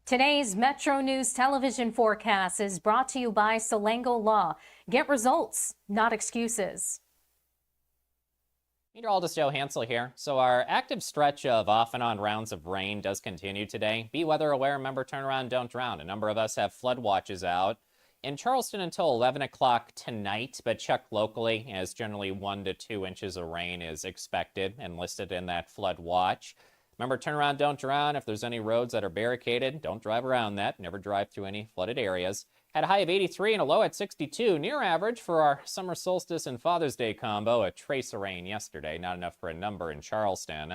Today's Metro News television forecast is brought to you by Salango Law. Get results, not excuses. Meteorologist Joe Hansel here. So our active stretch of off and on rounds of rain does continue today. Be weather aware. Remember, turn around, don't drown. A number of us have flood watches out in Charleston until 11 o'clock tonight, but check locally as generally 1 to 2 inches of rain is expected and listed in that flood watch. Remember, turn around, don't drown. If there's any roads that are barricaded, don't drive around that. Never drive through any flooded areas. Had a high of 83 and a low at 62, near average for our summer solstice and Father's Day combo. A trace of rain yesterday, not enough for a number in Charleston.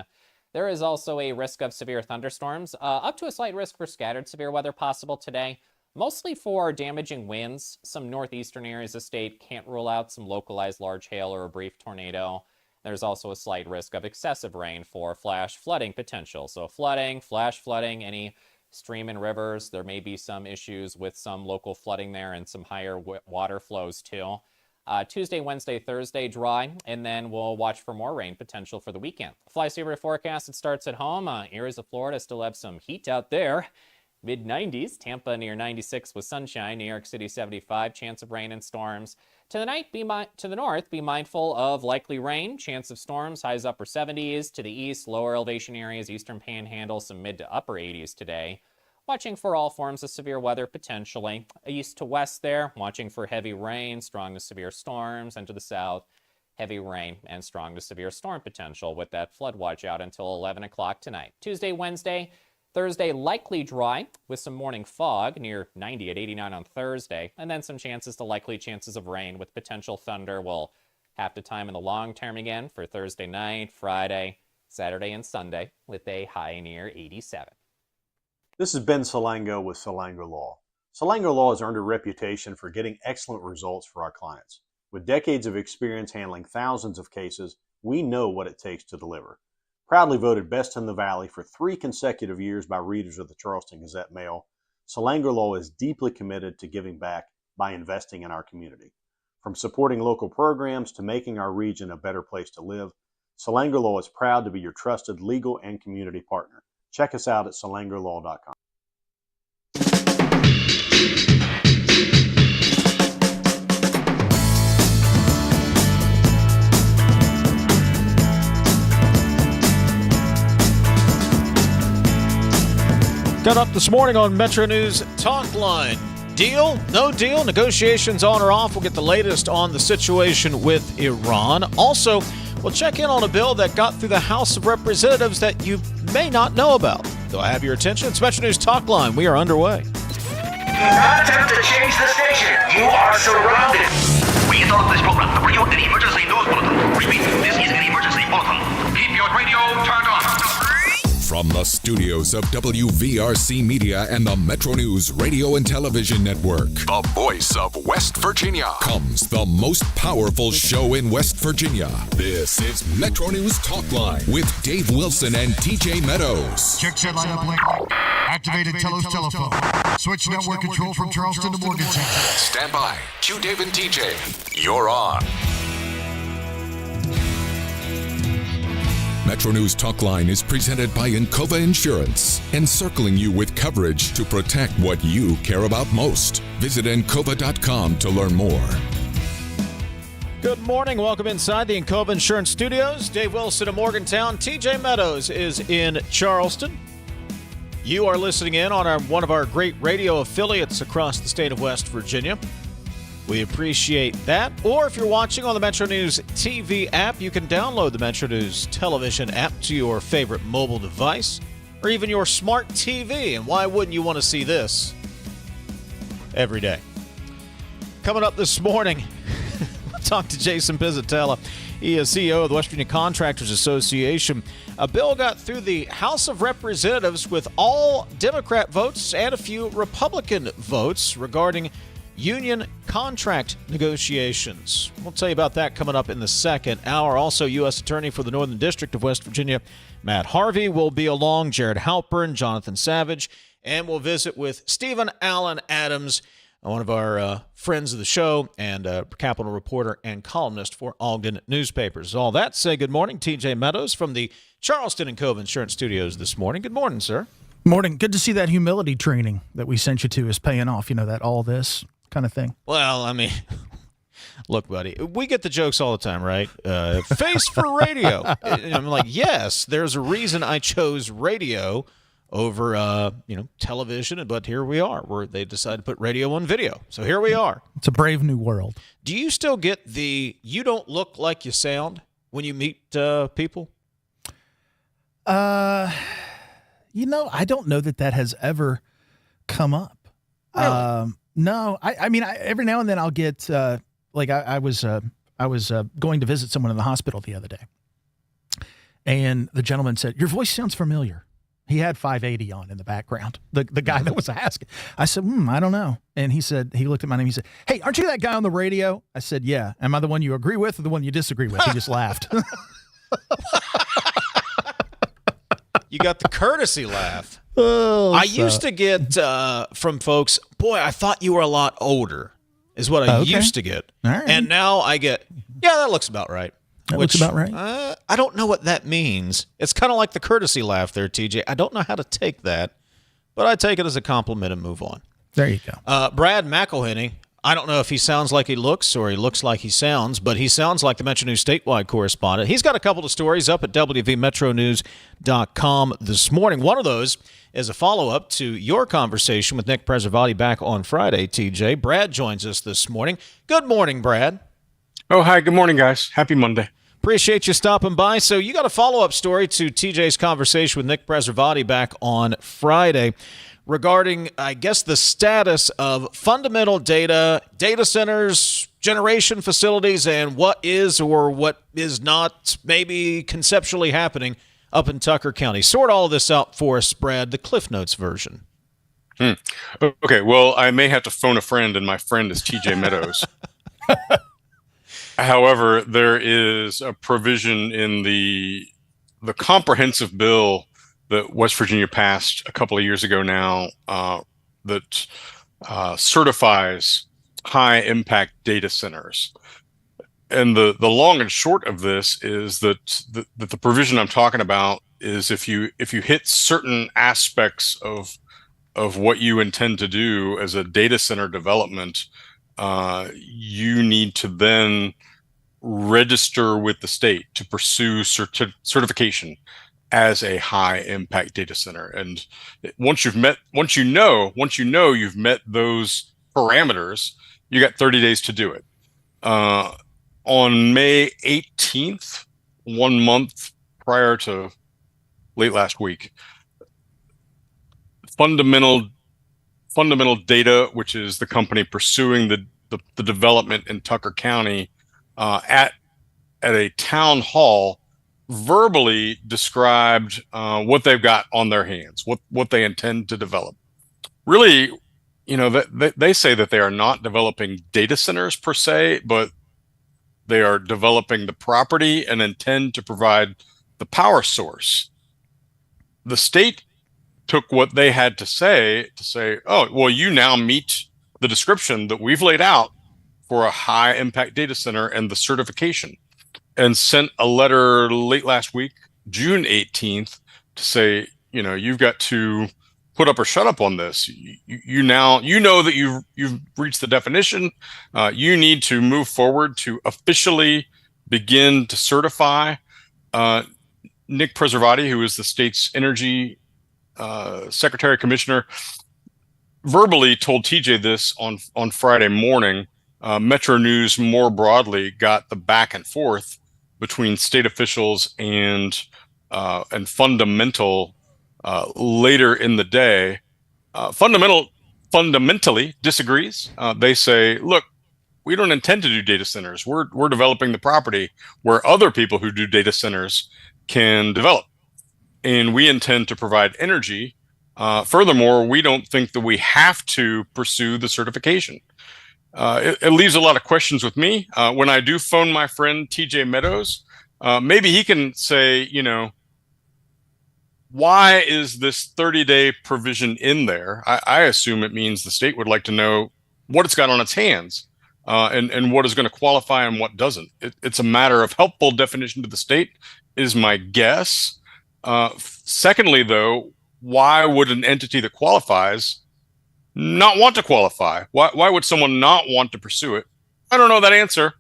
There is also a risk of severe thunderstorms, up to a slight risk for scattered severe weather possible today, mostly for damaging winds. Some northeastern areas of the state can't rule out some localized large hail or a brief tornado. There's also a slight risk of excessive rain for flash flooding potential. So flooding, flash flooding, any stream and rivers. There may be some issues with some local flooding there and some higher water flows too. Tuesday, Wednesday, Thursday, dry, and then we'll watch for more rain potential for the weekend. Fly-saver forecast, it starts at home. Areas of Florida still have some heat out there. Mid-90s, Tampa near 96 with sunshine, New York City 75, chance of rain and storms. To the north, be mindful of likely rain, chance of storms, highs upper 70s. To the east, lower elevation areas, eastern panhandle, some mid to upper 80s today. Watching for all forms of severe weather potentially. East to west there, watching for heavy rain, strong to severe storms, and to the south, heavy rain and strong to severe storm potential with that flood watch out until 11 o'clock tonight. Tuesday, Wednesday, Thursday, likely dry with some morning fog near 90 at 89 on Thursday, and then some likely chances of rain with potential thunder. We'll have to time in the long term again for Thursday night, Friday, Saturday, and Sunday with a high near 87. This is Ben Salango with Salango Law. Salango Law has earned a reputation for getting excellent results for our clients. With decades of experience handling thousands of cases, we know what it takes to deliver. Proudly voted Best in the Valley for 3 consecutive years by readers of the Charleston Gazette-Mail, Salango Law is deeply committed to giving back by investing in our community. From supporting local programs to making our region a better place to live, Salango Law is proud to be your trusted legal and community partner. Check us out at salangolaw.com. Got up this morning on MetroNews Talkline. Deal? No deal? Negotiations on or off? We'll get the latest on the situation with Iran. Also, we'll check in on a bill that got through the House of Representatives that you may not know about. Do I have your attention? It's MetroNews Talkline. We are underway. Do not attempt to change the station. You are surrounded. We interrupt this program to bring you an emergency news bulletin. Repeat, this is an emergency bulletin. Keep your radio turned on. From the studios of WVRC Media and the Metro News Radio and Television Network, the voice of West Virginia, comes the most powerful show in West Virginia. This is Metro News Talkline with Dave Wilson and TJ Meadows. Check set lineup link. Activated Telos telephone. Switch network control from Charleston to Morgantown. Stand by. Cue Dave and TJ. You're on. Metro News Talkline is presented by Encova Insurance, encircling you with coverage to protect what you care about most. Visit Encova.com to learn more. Good morning. Welcome inside the Encova Insurance Studios. Dave Wilson of Morgantown. TJ Meadows is in Charleston. You are listening in on one of our great radio affiliates across the state of West Virginia. We appreciate that. Or if you're watching on the Metro News TV app, you can download the Metro News television app to your favorite mobile device or even your smart TV. And why wouldn't you want to see this every day? Coming up this morning, we'll talk to Jason Pizatella. He is CEO of the West Virginia Contractors Association. A bill got through the House of Representatives with all Democrat votes and a few Republican votes regarding union contract negotiations. We'll tell you about that coming up in the second hour. Also, U.S. Attorney for the Northern District of West Virginia, Matt Harvey, will be along, Jared Halpern, Jonathan Savage, and we'll visit with Stephen Allen Adams, one of our friends of the show and Capitol reporter and columnist for Ogden Newspapers. All that, say good morning, TJ Meadows from the Charleston and Cove Insurance Studios this morning. Good morning, sir. Morning. Good to see that humility training that we sent you to is paying off. You know, that all this kind of thing. Well, I mean, look, buddy, we get the jokes all the time, right? Face for radio. And I'm like, yes, there's a reason I chose radio over, television, but here we are, where they decided to put radio on video. So here we are. It's a brave new world. Do you still get the "you don't look like you sound" when you meet people? I don't know that has ever come up. Really? No, I mean, every now and then I'll get I was going to visit someone in the hospital the other day, and the gentleman said, "Your voice sounds familiar." He had 580 on in the background. The guy that was asking. I said, I don't know. And he looked at my name. He said, "Hey, aren't you that guy on the radio?" I said, "Yeah." "Am I the one you agree with or the one you disagree with?" He just laughed. You got the courtesy laugh. I used to get from folks, "Boy, I thought you were a lot older," is what I used to get. All right. And now I get, "Yeah, that looks about right." Looks about right. I don't know what that means. It's kind of like the courtesy laugh there, TJ. I don't know how to take that, but I take it as a compliment and move on. There you go. Brad McElhinny, I don't know if he sounds like he looks or he looks like he sounds, but he sounds like the MetroNews statewide correspondent. He's got a couple of stories up at WVMetroNews.com this morning. One of those is a follow-up to your conversation with Nick Preservati back on Friday, TJ. Brad joins us this morning. Good morning, Brad. Oh, hi. Good morning, guys. Happy Monday. Appreciate you stopping by. So you got a follow-up story to TJ's conversation with Nick Preservati back on Friday regarding, I guess, the status of fundamental data centers, generation facilities, and what is or what is not maybe conceptually happening up in Tucker County. Sort all of this out for us, Brad, the Cliff Notes version. Okay, well, I may have to phone a friend, and my friend is TJ Meadows. However, there is a provision in the comprehensive bill that West Virginia passed a couple of years ago now that certifies high-impact data centers. And the long and short of this is that the provision I'm talking about is if you hit certain aspects of what you intend to do as a data center development, you need to then register with the state to pursue certification as a high impact data center. And once you know you've met those parameters, you got 30 days to do it. On May 18th, 1 month prior to late last week, Fundamental Data, which is the company pursuing the development in Tucker County, at a town hall, verbally described what they've got on their hands, what they intend to develop. Really, they say that they are not developing data centers per se, but they are developing the property and intend to provide the power source. The state took what they had to say, "Oh, well, you now meet the description that we've laid out for a high impact data center and the certification," and sent a letter late last week, June 18th, to say, you've got to put up or shut up on this. You know that you've reached the definition. You need to move forward to officially begin to certify. Nick Preservati, who is the state's energy secretary commissioner, verbally told TJ this on Friday morning. Metro News more broadly got the back and forth between state officials and Fundamental later in the day. Fundamentally disagrees. They say, "Look, we don't intend to do data centers. We're developing the property where other people who do data centers can develop, and we intend to provide energy. Furthermore, we don't think that we have to pursue the certification." It leaves a lot of questions with me. When I do phone my friend TJ Meadows, maybe he can say, why is this 30-day provision in there? I assume it means the state would like to know what it's got on its hands, and what is going to qualify and what doesn't. It's a matter of helpful definition to the state, is my guess. Secondly, though, why would an entity that qualifies not want to qualify? Why would someone not want to pursue it? I don't know that answer.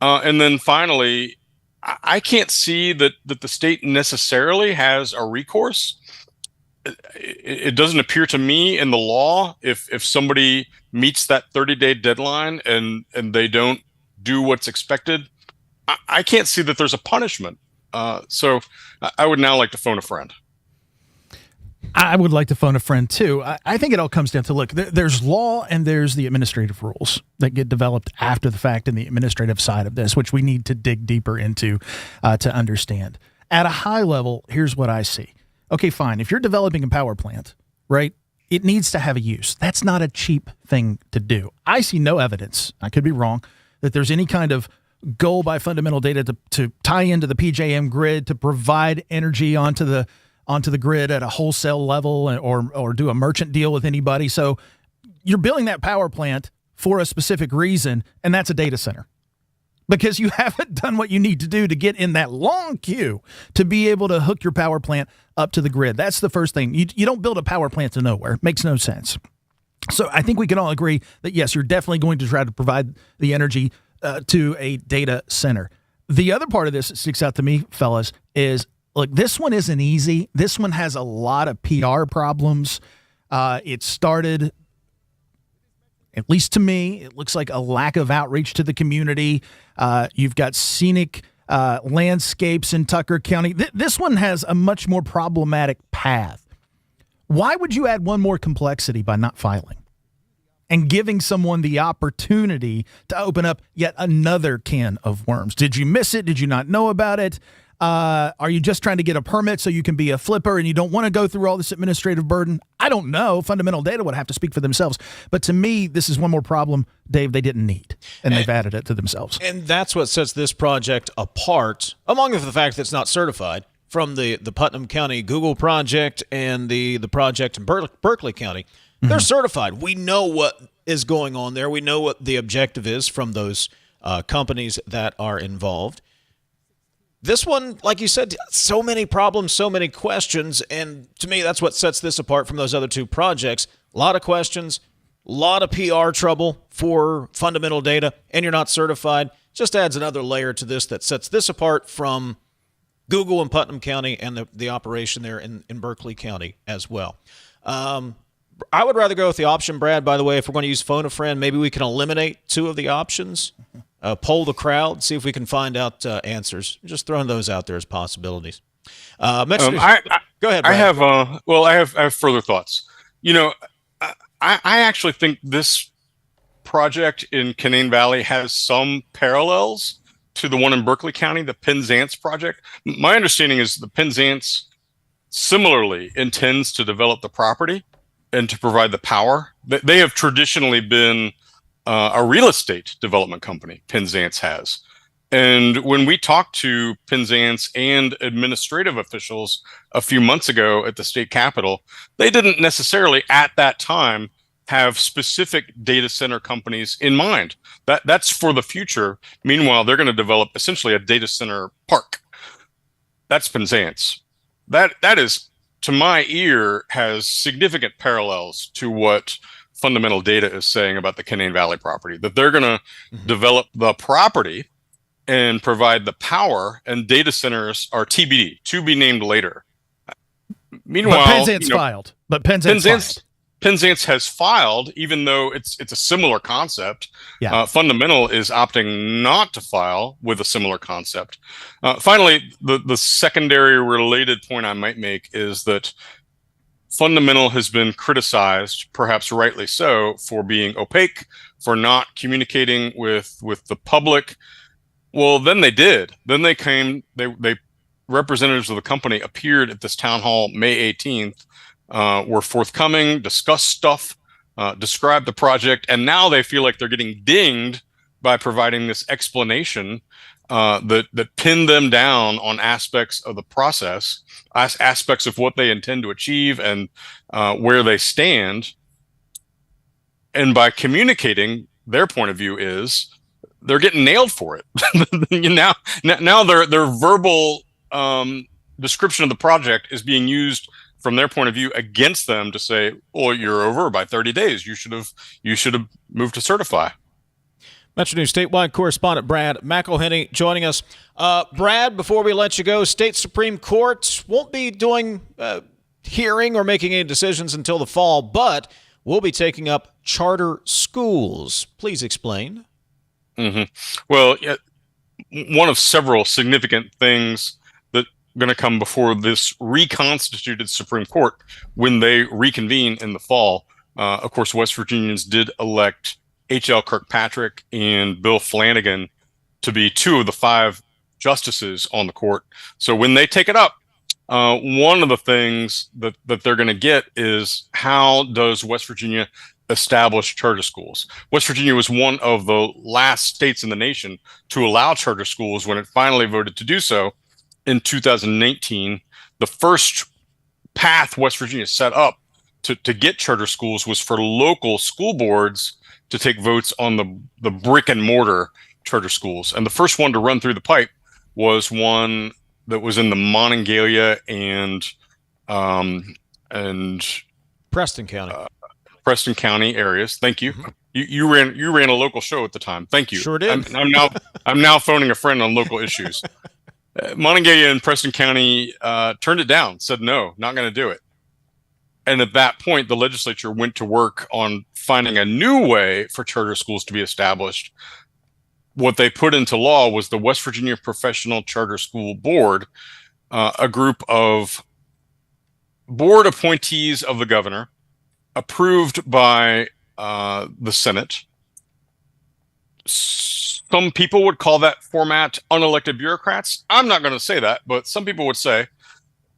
And then finally, I can't see that the state necessarily has a recourse. It doesn't appear to me in the law if somebody meets that 30-day deadline and they don't do what's expected, I can't see that there's a punishment. So I would now like to phone a friend. I would like to phone a friend too. I think it all comes down to, look, there's law and there's the administrative rules that get developed after the fact in the administrative side of this, which we need to dig deeper into to understand. At a high level, here's what I see. Okay, fine. If you're developing a power plant, right, it needs to have a use. That's not a cheap thing to do. I see no evidence, I could be wrong, that there's any kind of goal by fundamental data to tie into the PJM grid to provide energy onto the grid at a wholesale level or do a merchant deal with anybody. So you're building that power plant for a specific reason, and that's a data center. Because you haven't done what you need to do to get in that long queue to be able to hook your power plant up to the grid. That's the first thing. You don't build a power plant to nowhere. It makes no sense. So I think we can all agree that, yes, you're definitely going to try to provide the energy to a data center. The other part of this that sticks out to me, fellas, is, look, this one isn't easy. This one has a lot of PR problems. It started, at least to me, it looks like a lack of outreach to the community. You've got scenic landscapes in Tucker County. This one has a much more problematic path. Why would you add one more complexity by not filing and giving someone the opportunity to open up yet another can of worms? Did you miss it? Did you not know about it? Are you just trying to get a permit so you can be a flipper and you don't want to go through all this administrative burden? I don't know. Fundamental data would have to speak for themselves. But to me, this is one more problem, Dave, they didn't need, and they've added it to themselves. And that's what sets this project apart, among the fact that it's not certified, from the Putnam County Google project and the project in Berkeley County. They're certified. We know what is going on there. We know what the objective is from those companies that are involved. This one, like you said, so many problems, so many questions, and to me, that's what sets this apart from those other two projects. A lot of questions, a lot of PR trouble for fundamental data, and you're not certified. Just adds another layer to this that sets this apart from Google in Putnam County and the operation there in Berkeley County as well. I would rather go with the option, Brad, by the way. If we're going to use phone a friend, maybe we can eliminate two of the options. Poll the crowd, see if we can find out answers. Just throwing those out there as possibilities. Go ahead, Brad. I have further thoughts. You know, I actually think this project in Canaan Valley has some parallels to the one in Berkeley County, the Penzance project. My understanding is the Penzance similarly intends to develop the property and to provide the power. They have traditionally been a real estate development company, Penzance has. And when we talked to Penzance and administrative officials a few months ago at the state capitol, they didn't necessarily at that time have specific data center companies in mind. That's for the future. Meanwhile, they're going to develop essentially a data center park. That's Penzance. That is, to my ear, has significant parallels to what fundamental data is saying about the Canaan Valley property, that they're going to develop the property and provide the power, and data centers are TBD, to be named later. Meanwhile, but Penzance has filed, even though it's a similar concept. Yeah. Fundamental is opting not to file with a similar concept. Finally, the secondary related point I might make is that Fundamental has been criticized, perhaps rightly so, for being opaque, for not communicating with the public. Well, then they did. Then they came, they representatives of the company appeared at this town hall May 18th, were forthcoming, discussed stuff, described the project, and now they feel like they're getting dinged by providing this explanation that pinned them down on aspects of the process, aspects of what they intend to achieve and where they stand. And by communicating their point of view is they're getting nailed for it. Now their verbal description of the project is being used from their point of view against them to say, well, you're over by 30 days. You should have moved to certify. MetroNews statewide correspondent Brad McElhinny joining us. Brad, before we let you go, state Supreme Court won't be doing hearing or making any decisions until the fall, but we'll be taking up charter schools. Please explain. Mm-hmm. Well, one of several significant things that are going to come before this reconstituted Supreme Court when they reconvene in the fall. Of course, West Virginians did elect H.L. Kirkpatrick and Bill Flanagan to be 2 of the 5 justices on the court. So when they take it up, one of the things that they're going to get is, how does West Virginia establish charter schools? West Virginia was one of the last states in the nation to allow charter schools when it finally voted to do so in 2019. The first path West Virginia set up to get charter schools was for local school boards to take votes on the brick and mortar charter schools. And the first one to run through the pipe was one that was in the Monongalia and Preston County areas. Thank you. You ran a local show at the time. Thank you. Sure did. I'm now phoning a friend on local issues. Monongalia and Preston County turned it down, said no, not going to do it. And at that point, the legislature went to work on finding a new way for charter schools to be established. What they put into law was the West Virginia Professional Charter School Board, a group of board appointees of the governor, approved by the Senate. Some people would call that format unelected bureaucrats. I'm not going to say that, but some people would say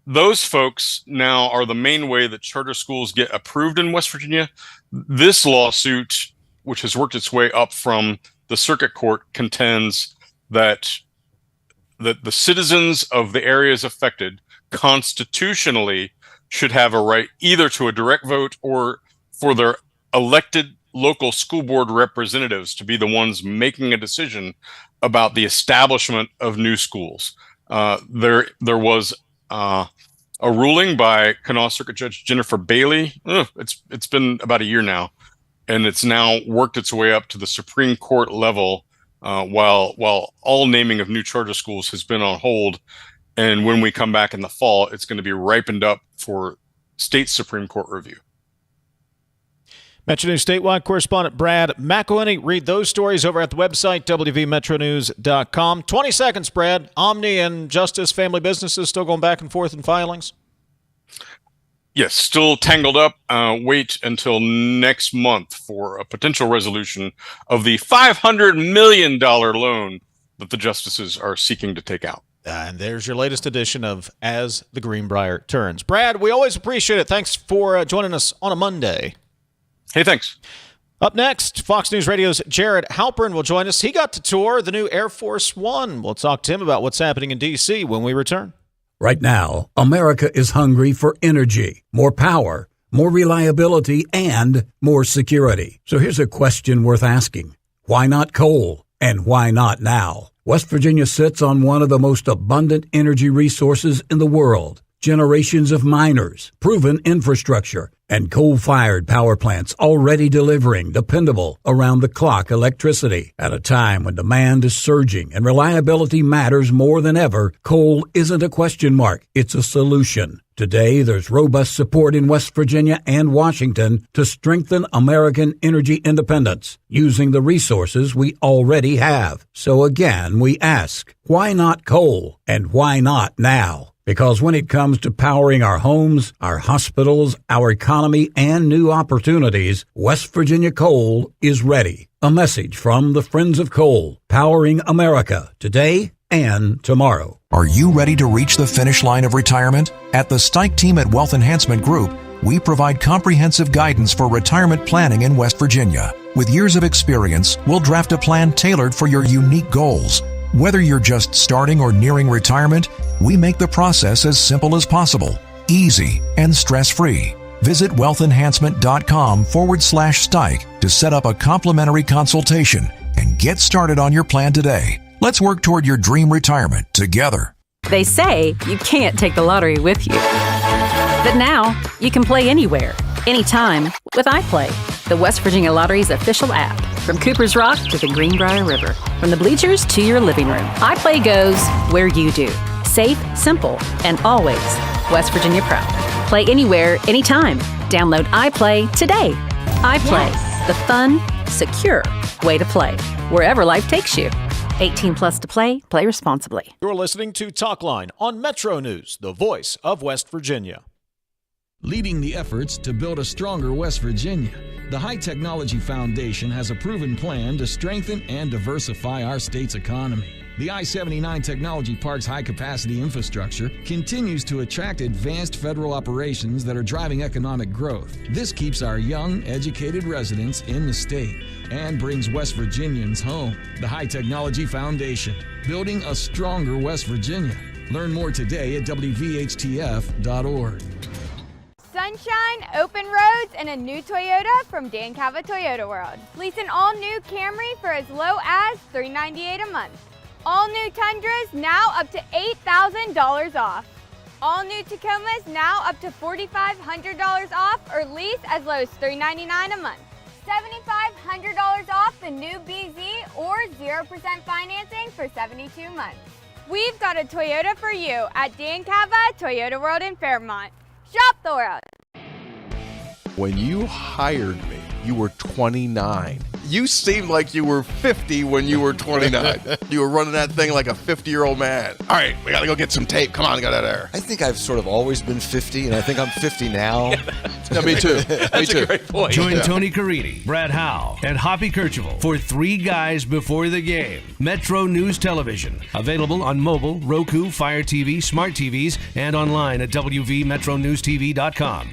those folks now are the main way that charter schools get approved in West Virginia. This lawsuit, which has worked its way up from the circuit court, contends that the citizens of the areas affected constitutionally should have a right either to a direct vote or for their elected local school board representatives to be the ones making a decision about the establishment of new schools. There was a ruling by Kanawha Circuit Judge Jennifer Bailey. It's been about a year now, and it's now worked its way up to the Supreme Court level, while all naming of new charter schools has been on hold. And when we come back in the fall, it's going to be ripened up for state Supreme Court review. MetroNews statewide correspondent Brad McElhinny. Read those stories over at the website, wvmetronews.com. 20 seconds, Brad. Omni and Justice Family Businesses still going back and forth in filings? Yes, still tangled up. Wait until next month for a potential resolution of the $500 million loan that the justices are seeking to take out. And there's your latest edition of As the Greenbrier Turns. Brad, we always appreciate it. Thanks for joining us on a Monday. Hey, thanks. Up next, Fox News Radio's Jared Halpern will join us. He got to tour the new Air Force One. We'll talk to him about what's happening in D.C. when we return. Right now, America is hungry for energy, more power, more reliability, and more security. So here's a question worth asking. Why not coal? And why not now? West Virginia sits on one of the most abundant energy resources in the world. Generations of miners, proven infrastructure, and coal-fired power plants already delivering dependable, around-the-clock electricity. At a time when demand is surging and reliability matters more than ever, coal isn't a question mark, it's a solution. Today, there's robust support in West Virginia and Washington to strengthen American energy independence using the resources we already have. So again, we ask, why not coal? And why not now? Because when it comes to powering our homes, our hospitals, our economy, and new opportunities, West Virginia Coal is ready. A message from the Friends of Coal, powering America today and tomorrow. Are you ready to reach the finish line of retirement? At the Stike team at Wealth Enhancement Group, we provide comprehensive guidance for retirement planning in West Virginia. With years of experience, we'll draft a plan tailored for your unique goals. Whether you're just starting or nearing retirement, we make the process as simple as possible, easy, and stress-free. Visit wealthenhancement.com/Stike to set up a complimentary consultation and get started on your plan today. Let's work toward your dream retirement together. They say you can't take the lottery with you. But now, you can play anywhere, anytime with iPlay, the West Virginia Lottery's official app. From Cooper's Rock to the Greenbrier River, from the bleachers to your living room, iPlay goes where you do. Safe, simple, and always West Virginia proud. Play anywhere, anytime. Download iPlay today. iPlay, the fun, secure way to play, wherever life takes you. 18 plus to play. Play responsibly. You're listening to Talkline on Metro News, the voice of West Virginia. Leading the efforts to build a stronger West Virginia, the High Technology Foundation has a proven plan to strengthen and diversify our state's economy. The I-79 Technology Park's high-capacity infrastructure continues to attract advanced federal operations that are driving economic growth. This keeps our young, educated residents in the state and brings West Virginians home. The High Technology Foundation, building a stronger West Virginia. Learn more today at WVHTF.org. Sunshine, open roads, and a new Toyota from Dan Cava Toyota World. Lease an all-new Camry for as low as $398 a month. All new Tundras now up to $8,000 off. All new Tacomas now up to $4,500 off or lease as low as $399 a month. $7,500 off the new BZ or 0% financing for 72 months. We've got a Toyota for you at Dan Cava Toyota World in Fairmont. Shop the world. When you hired me, you were 29. You seemed like you were 50 when you were 29. You were running that thing like a 50-year-old man. All right, we got to go get some tape. Come on, get out of there. I think I've sort of always been 50, and I think I'm 50 now. Yeah, me too. That's a great point. Join Tony Caridi, Brad Howe, and Hoppy Kercheval for Three Guys Before the Game. Metro News Television. Available on mobile, Roku, Fire TV, smart TVs, and online at WVMetroNewsTV.com.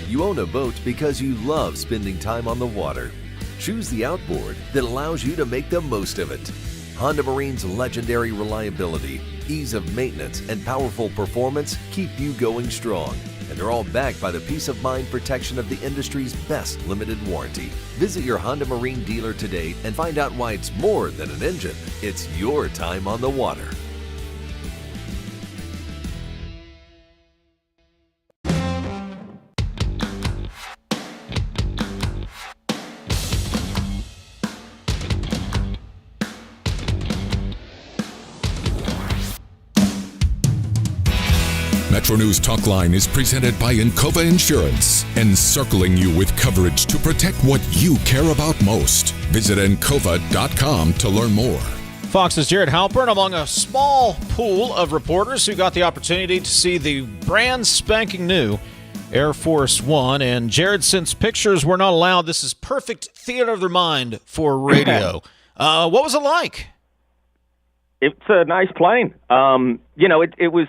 You own a boat because you love spending time on the water. Choose the outboard that allows you to make the most of it. Honda Marine's legendary reliability, ease of maintenance, and powerful performance keep you going strong. And they're all backed by the peace of mind protection of the industry's best limited warranty. Visit your Honda Marine dealer today and find out why it's more than an engine. It's your time on the water. Metro News Talkline is presented by Encova Insurance, encircling you with coverage to protect what you care about most. Visit Encova.com to learn more. Fox's Jared Halpern among a small pool of reporters who got the opportunity to see the brand spanking new Air Force One. And Jared, since pictures were not allowed, this is perfect theater of the mind for radio. What was it like? It's a nice plane. It was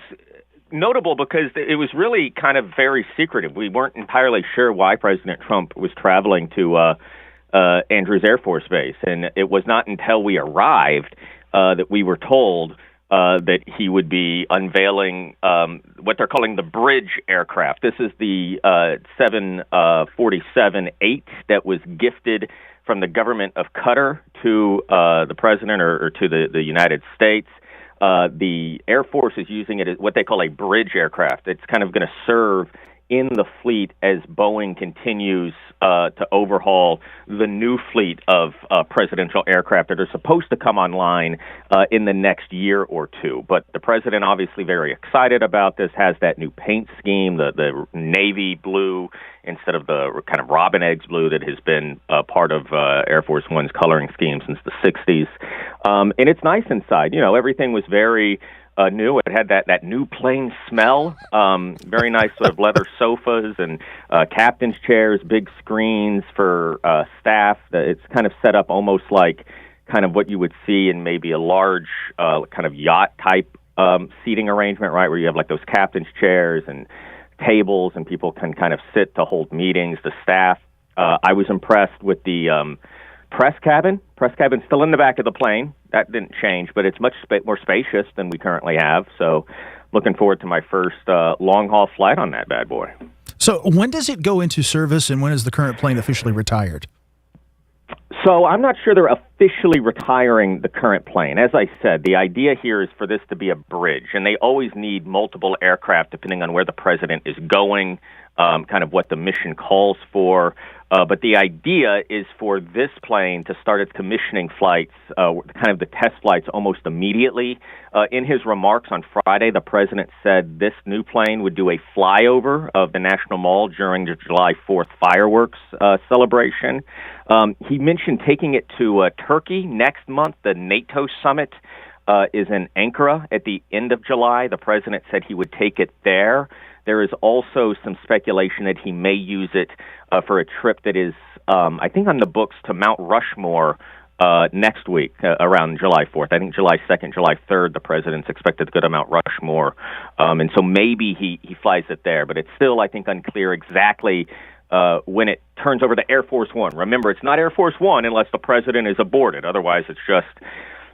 notable because it was really kind of very secretive. We weren't entirely sure why President Trump was traveling to Andrews Air Force Base, and it was not until we arrived that we were told that he would be unveiling what they're calling the bridge aircraft. This is the 747-8 that was gifted from the government of Qatar to the president or to the United States. The Air Force is using it as what they call a bridge aircraft. It's kind of going to serve in the fleet as Boeing continues to overhaul the new fleet of presidential aircraft that are supposed to come online in the next year or two. But the president, obviously very excited about this, has that new paint scheme, the navy blue instead of the kind of robin eggs blue that has been part of Air Force One's coloring scheme since the 60s. And it's nice inside. Everything was very new. It had that new plane smell. Very nice sort of leather sofas and captain's chairs, big screens for staff. It's kind of set up almost like kind of what you would see in maybe a large kind of yacht type seating arrangement, right, where you have like those captain's chairs and tables and people can kind of sit to hold meetings. The staff. I was impressed with the press cabin. Press cabin's still in the back of the plane. That didn't change, but it's much more spacious than we currently have. So looking forward to my first long-haul flight on that bad boy. So when does it go into service, and when is the current plane officially retired? So I'm not sure they're officially retiring the current plane. As I said, the idea here is for this to be a bridge, and they always need multiple aircraft depending on where the president is going, kind of what the mission calls for. But the idea is for this plane to start its commissioning flights, kind of the test flights, almost immediately. In his remarks on Friday, the president said this new plane would do a flyover of the National Mall during the July 4th fireworks celebration. He mentioned taking it to Turkey next month. The NATO summit is in Ankara at the end of July. The president said he would take it there. There is also some speculation that he may use it for a trip that is, I think, on the books to Mount Rushmore next week, around July 4th. I think July 2nd, July 3rd, the president's expected to go to Mount Rushmore. And so maybe he flies it there. But it's still, I think, unclear exactly when it turns over to Air Force One. Remember, it's not Air Force One unless the president is aboard. Otherwise, it's just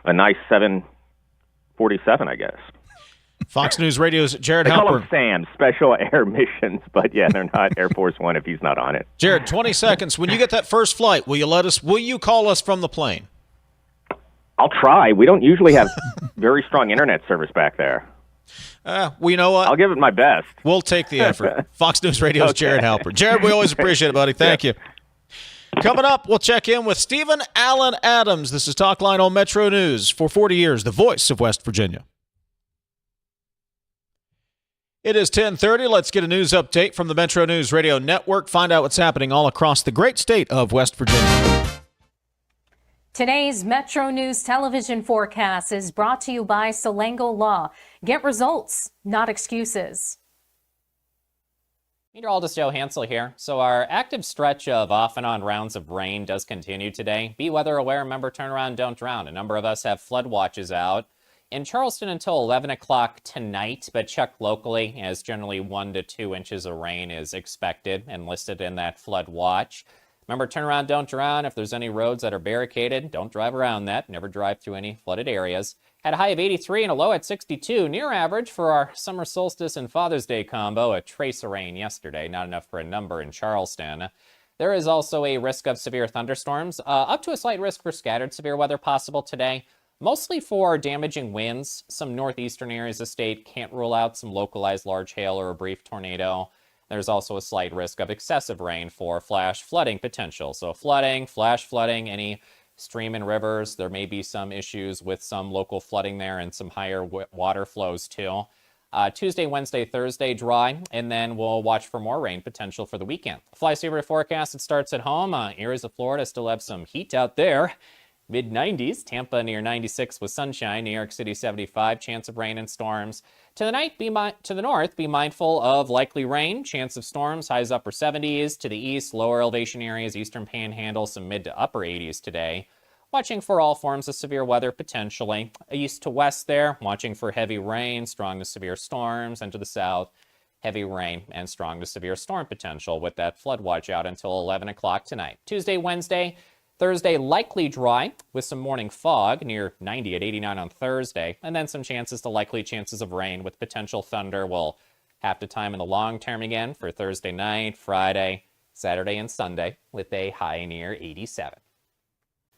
a nice 747, I guess. Fox News Radio's Jared Halpern. They call Halpern. them SAM, Special Air Missions, but yeah, they're not Air Force One if he's not on it. Jared, 20 seconds. When you get that first flight, will you call us from the plane? I'll try. We don't usually have very strong internet service back there. Well, you know what? I'll give it my best. We'll take the effort. Fox News Radio's Jared Halpern. Jared, we always appreciate it, buddy. Thank you. Coming up, we'll check in with Stephen Allen Adams. This is Talkline on Metro News. For 40 years, the voice of West Virginia. It is 10:30. Let's get a news update from the Metro News Radio Network. Find out what's happening all across the great state of West Virginia. Today's Metro News television forecast is brought to you by Salango Law. Get results, not excuses. Meteorologist Joe Hansel here. So our active stretch of off and on rounds of rain does continue today. Be weather aware. Remember, turn around, don't drown. A number of us have flood watches out in Charleston until 11 o'clock tonight, but check locally as generally 1 to 2 inches of rain is expected and listed in that flood watch. Remember, turn around, don't drown. If there's any roads that are barricaded, don't drive around that. Never drive through any flooded areas. Had a high of 83 and a low at 62, near average for our summer solstice and Father's Day combo. A trace of rain yesterday, not enough for a number in Charleston. There is also a risk of severe thunderstorms, up to a slight risk for scattered severe weather possible today. Mostly for damaging winds. Some northeastern areas of the state can't rule out some localized large hail or a brief tornado. There's also a slight risk of excessive rain for flash flooding potential. So flooding, flash flooding, any stream and rivers. There may be some issues with some local flooding there and some higher water flows too. Tuesday, Wednesday, Thursday, dry, and then we'll watch for more rain potential for the weekend. Fly saver forecast, it starts at home. Areas of Florida still have some heat out there. Mid-90s, Tampa near 96 with sunshine, New York City 75, chance of rain and storms. To the north, be mindful of likely rain, chance of storms, highs upper 70s. To the east, lower elevation areas, eastern panhandle, some mid to upper 80s today. Watching for all forms of severe weather potentially. East to west there, watching for heavy rain, strong to severe storms, and to the south, heavy rain and strong to severe storm potential with that flood watch out until 11 o'clock tonight. Tuesday, Wednesday, Thursday, likely dry with some morning fog near 90 at 89 on Thursday, and then some likely chances of rain with potential thunder. We'll have to time in the long term again for Thursday night, Friday, Saturday, and Sunday with a high near 87.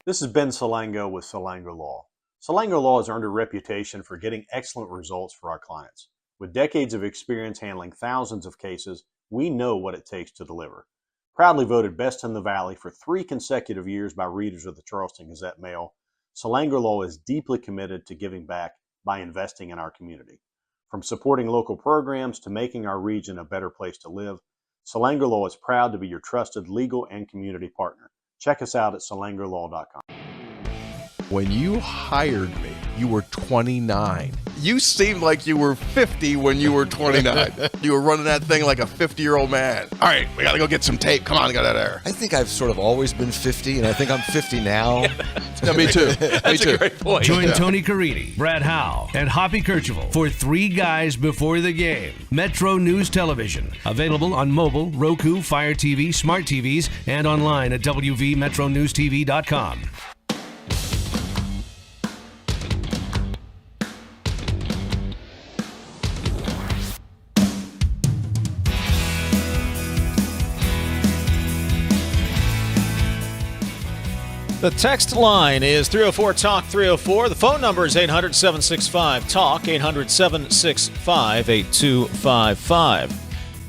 This is Ben Salango with Salango Law. Salango Law has earned a reputation for getting excellent results for our clients. With decades of experience handling thousands of cases, we know what it takes to deliver. Proudly voted Best in the Valley for 3 consecutive years by readers of the Charleston Gazette-Mail, Salango Law is deeply committed to giving back by investing in our community. From supporting local programs to making our region a better place to live, Salango Law is proud to be your trusted legal and community partner. Check us out at salangolaw.com. When you hired me, you were 29. You seemed like you were 50 when you were 29. You were running that thing like a 50-year-old man. All right, we got to go get some tape. Come on, get out of there. I think I've sort of always been 50, and I think I'm 50 now. Yeah, me too. That's me too. a great point. Join Tony Caridi, Brad Howe, and Hoppy Kercheval for 3 Guys Before the Game. Metro News Television. Available on mobile, Roku, Fire TV, smart TVs, and online at wvmetronewstv.com. The text line is 304-TALK 304. The phone number is 800-765-TALK, 800-765-8255.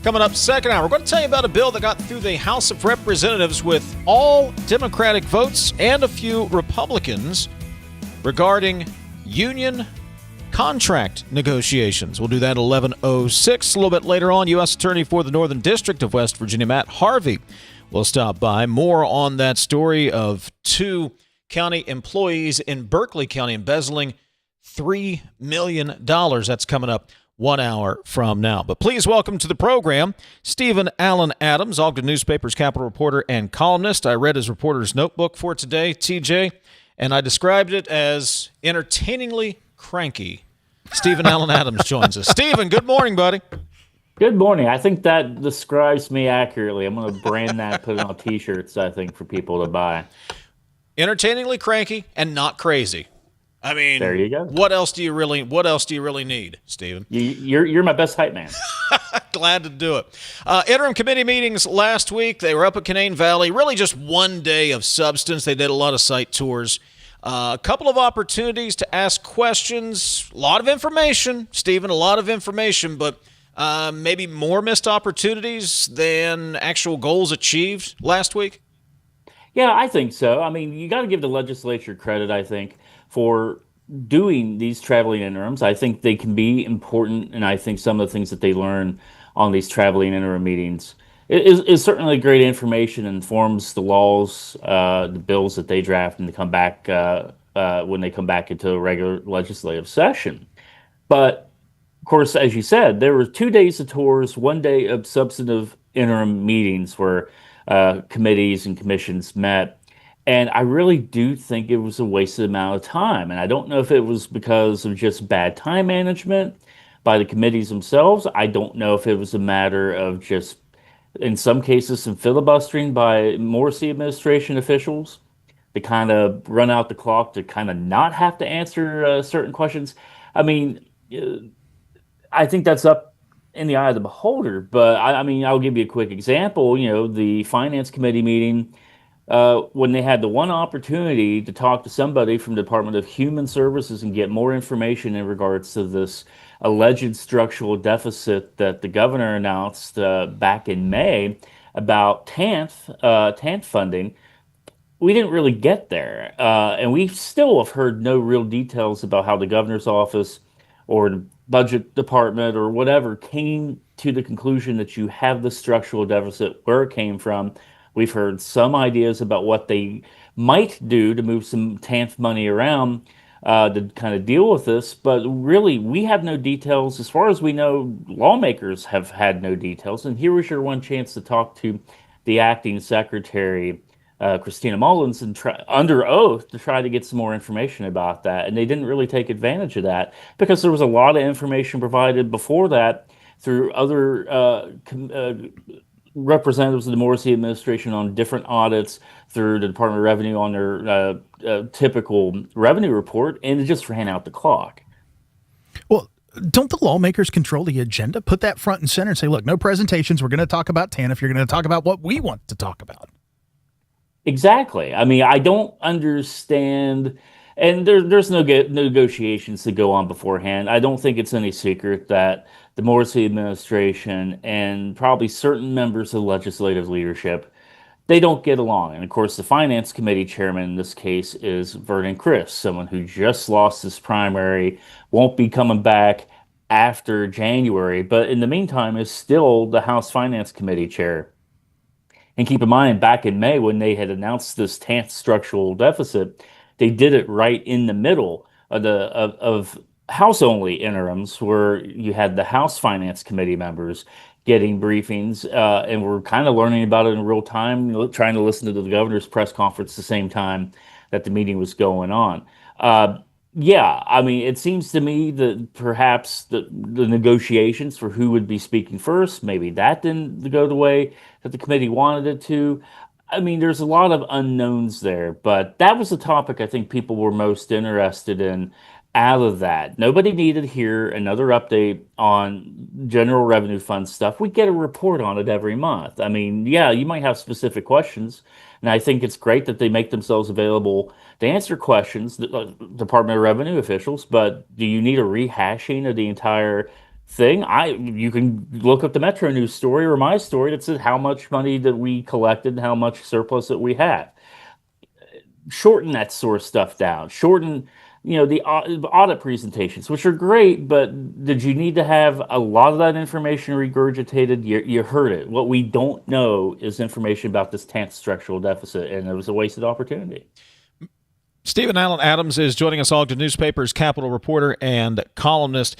Coming up second hour, we're going to tell you about a bill that got through the House of Representatives with all Democratic votes and a few Republicans regarding union contract negotiations. We'll do that at 11:06. A little bit later on, U.S. Attorney for the Northern District of West Virginia, Matt Harvey, will stop by. More on that story of two county employees in Berkeley County embezzling $3 million. That's coming up 1 hour from now. But please welcome to the program Stephen Allen Adams, Ogden Newspapers Capitol reporter and columnist. I read his reporter's notebook for today, TJ, and I described it as entertainingly cranky. Stephen Allen Adams joins us. Stephen, good morning, buddy. Good morning. I think that describes me accurately. I'm going to brand that, put it on T-shirts, I think, for people to buy. Entertainingly cranky and not crazy. I mean, there you go. What else do you really need, Stephen? You're my best hype man. Glad to do it. Interim committee meetings last week. They were up at Canaan Valley. Really just one day of substance. They did a lot of site tours. A couple of opportunities to ask questions. A lot of information, Stephen, a lot of information, but maybe more missed opportunities than actual goals achieved last week? Yeah, I think so. I mean, you got to give the legislature credit, I think, for doing these traveling interims. I think they can be important, and I think some of the things that they learn on these traveling interim meetings is certainly great information and informs the laws, the bills that they draft and they come back when they come back into a regular legislative session. But of course, as you said, there were 2 days of tours, 1 day of substantive interim meetings where committees and commissions met. And I really do think it was a wasted amount of time. And I don't know if it was because of just bad time management by the committees themselves. I don't know if it was a matter of just, in some cases, some filibustering by Morrissey administration officials to kind of run out the clock to kind of not have to answer certain questions. I mean, I think that's up in the eye of the beholder. But I mean, I'll give you a quick example. You know, the Finance Committee meeting, when they had the one opportunity to talk to somebody from the Department of Human Services and get more information in regards to this alleged structural deficit that the governor announced back in May about TANF funding, we didn't really get there. And we still have heard no real details about how the governor's office or the budget department or whatever came to the conclusion that you have the structural deficit, where it came from. We've heard some ideas about what they might do to move some TANF money around to kind of deal with this, but really we have no details. As far as we know, lawmakers have had no details. And here was your one chance to talk to the acting secretary, Christina Mullins, and under oath to try to get some more information about that. And they didn't really take advantage of that because there was a lot of information provided before that through other representatives of the Morrissey administration on different audits, through the Department of Revenue on their typical revenue report, and it just ran out the clock. Well, don't the lawmakers control the agenda? Put that front and center and say, look, no presentations. We're going to talk about TANF. You're going to talk about what we want to talk about. Exactly. I mean, I don't understand, and there's no negotiations to go on beforehand. I don't think it's any secret that the Morrissey administration and probably certain members of the legislative leadership, they don't get along. And of course, the Finance Committee chairman in this case is Vernon Criss, someone who just lost his primary, won't be coming back after January, but in the meantime is still the House Finance Committee chair. And keep in mind, back in May, when they had announced this TANF structural deficit, they did it right in the middle of House-only interims, where you had the House Finance Committee members getting briefings, and we're kind of learning about it in real time, trying to listen to the governor's press conference at the same time that the meeting was going on. Yeah, I mean, it seems to me that perhaps the negotiations for who would be speaking first, maybe that didn't go the way that the committee wanted it to. I mean, there's a lot of unknowns there, but that was the topic I think people were most interested in. out of that. Nobody needed to hear another update on general revenue fund stuff. We get a report on it every month. I mean, yeah, you might have specific questions, and I think it's great that they make themselves available to answer questions, the Department of Revenue officials, but do you need a rehashing of the entire thing? You can look up the Metro News story or my story that says how much money that we collected and how much surplus that we have. Shorten that sort of stuff down. Shorten, the audit presentations, which are great, but did you need to have a lot of that information regurgitated? You heard it. What we don't know is information about this 10th structural deficit, and it was a wasted opportunity. Stephen Allen Adams is joining us, Ogden Newspapers Capitol reporter and columnist.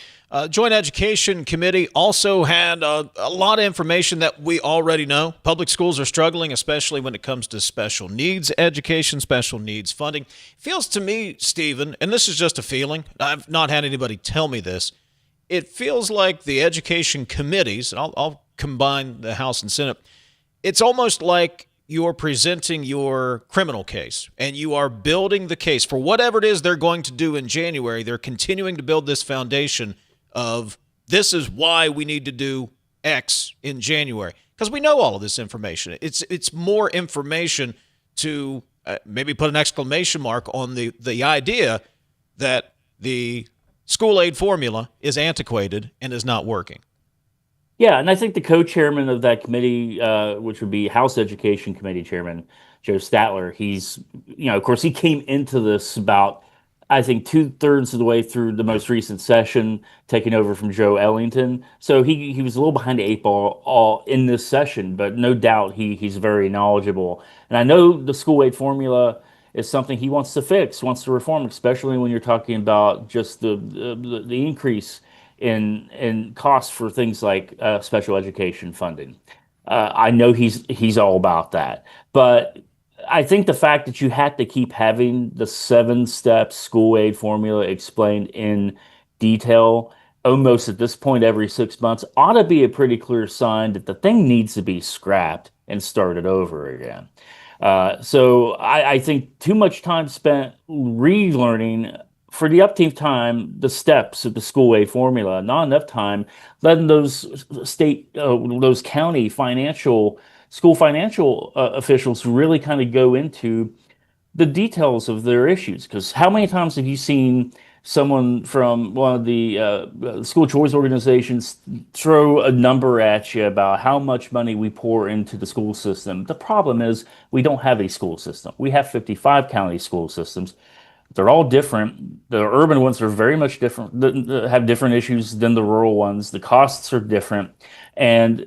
Joint Education Committee also had a lot of information that we already know. Public schools are struggling, especially when it comes to special needs education, special needs funding. Feels to me, Stephen, and this is just a feeling, I've not had anybody tell me this, it feels like the education committees, and I'll combine the House and Senate, it's almost like you're presenting your criminal case and you are building the case for whatever it is they're going to do in January. They're continuing to build this foundation of this is why we need to do X in January, because we know all of this information. It's more information to maybe put an exclamation mark on the idea that the school aid formula is antiquated and is not working. Yeah, and I think the co-chairman of that committee, which would be House Education Committee Chairman Joe Statler, he's, of course, he came into this about, I think, 2/3 of the way through the most recent session, taking over from Joe Ellington. So he was a little behind the eight ball all in this session, but no doubt he's very knowledgeable. And I know the school aid formula is something he wants to fix, wants to reform, especially when you're talking about just the increase in costs for things like special education funding. I know he's all about that, but I think the fact that you had to keep having the 7-step school aid formula explained in detail almost at this point every 6 months ought to be a pretty clear sign that the thing needs to be scrapped and started over again. So I think too much time spent relearning for the uptime time, the steps of the school aid formula, not enough time letting those those county school financial officials really kind of go into the details of their issues. Because how many times have you seen someone from one of the school choice organizations throw a number at you about how much money we pour into the school system? The problem is we don't have a school system. We have 55 county school systems. They're all different. The urban ones are very much different, have different issues than the rural ones. The costs are different, and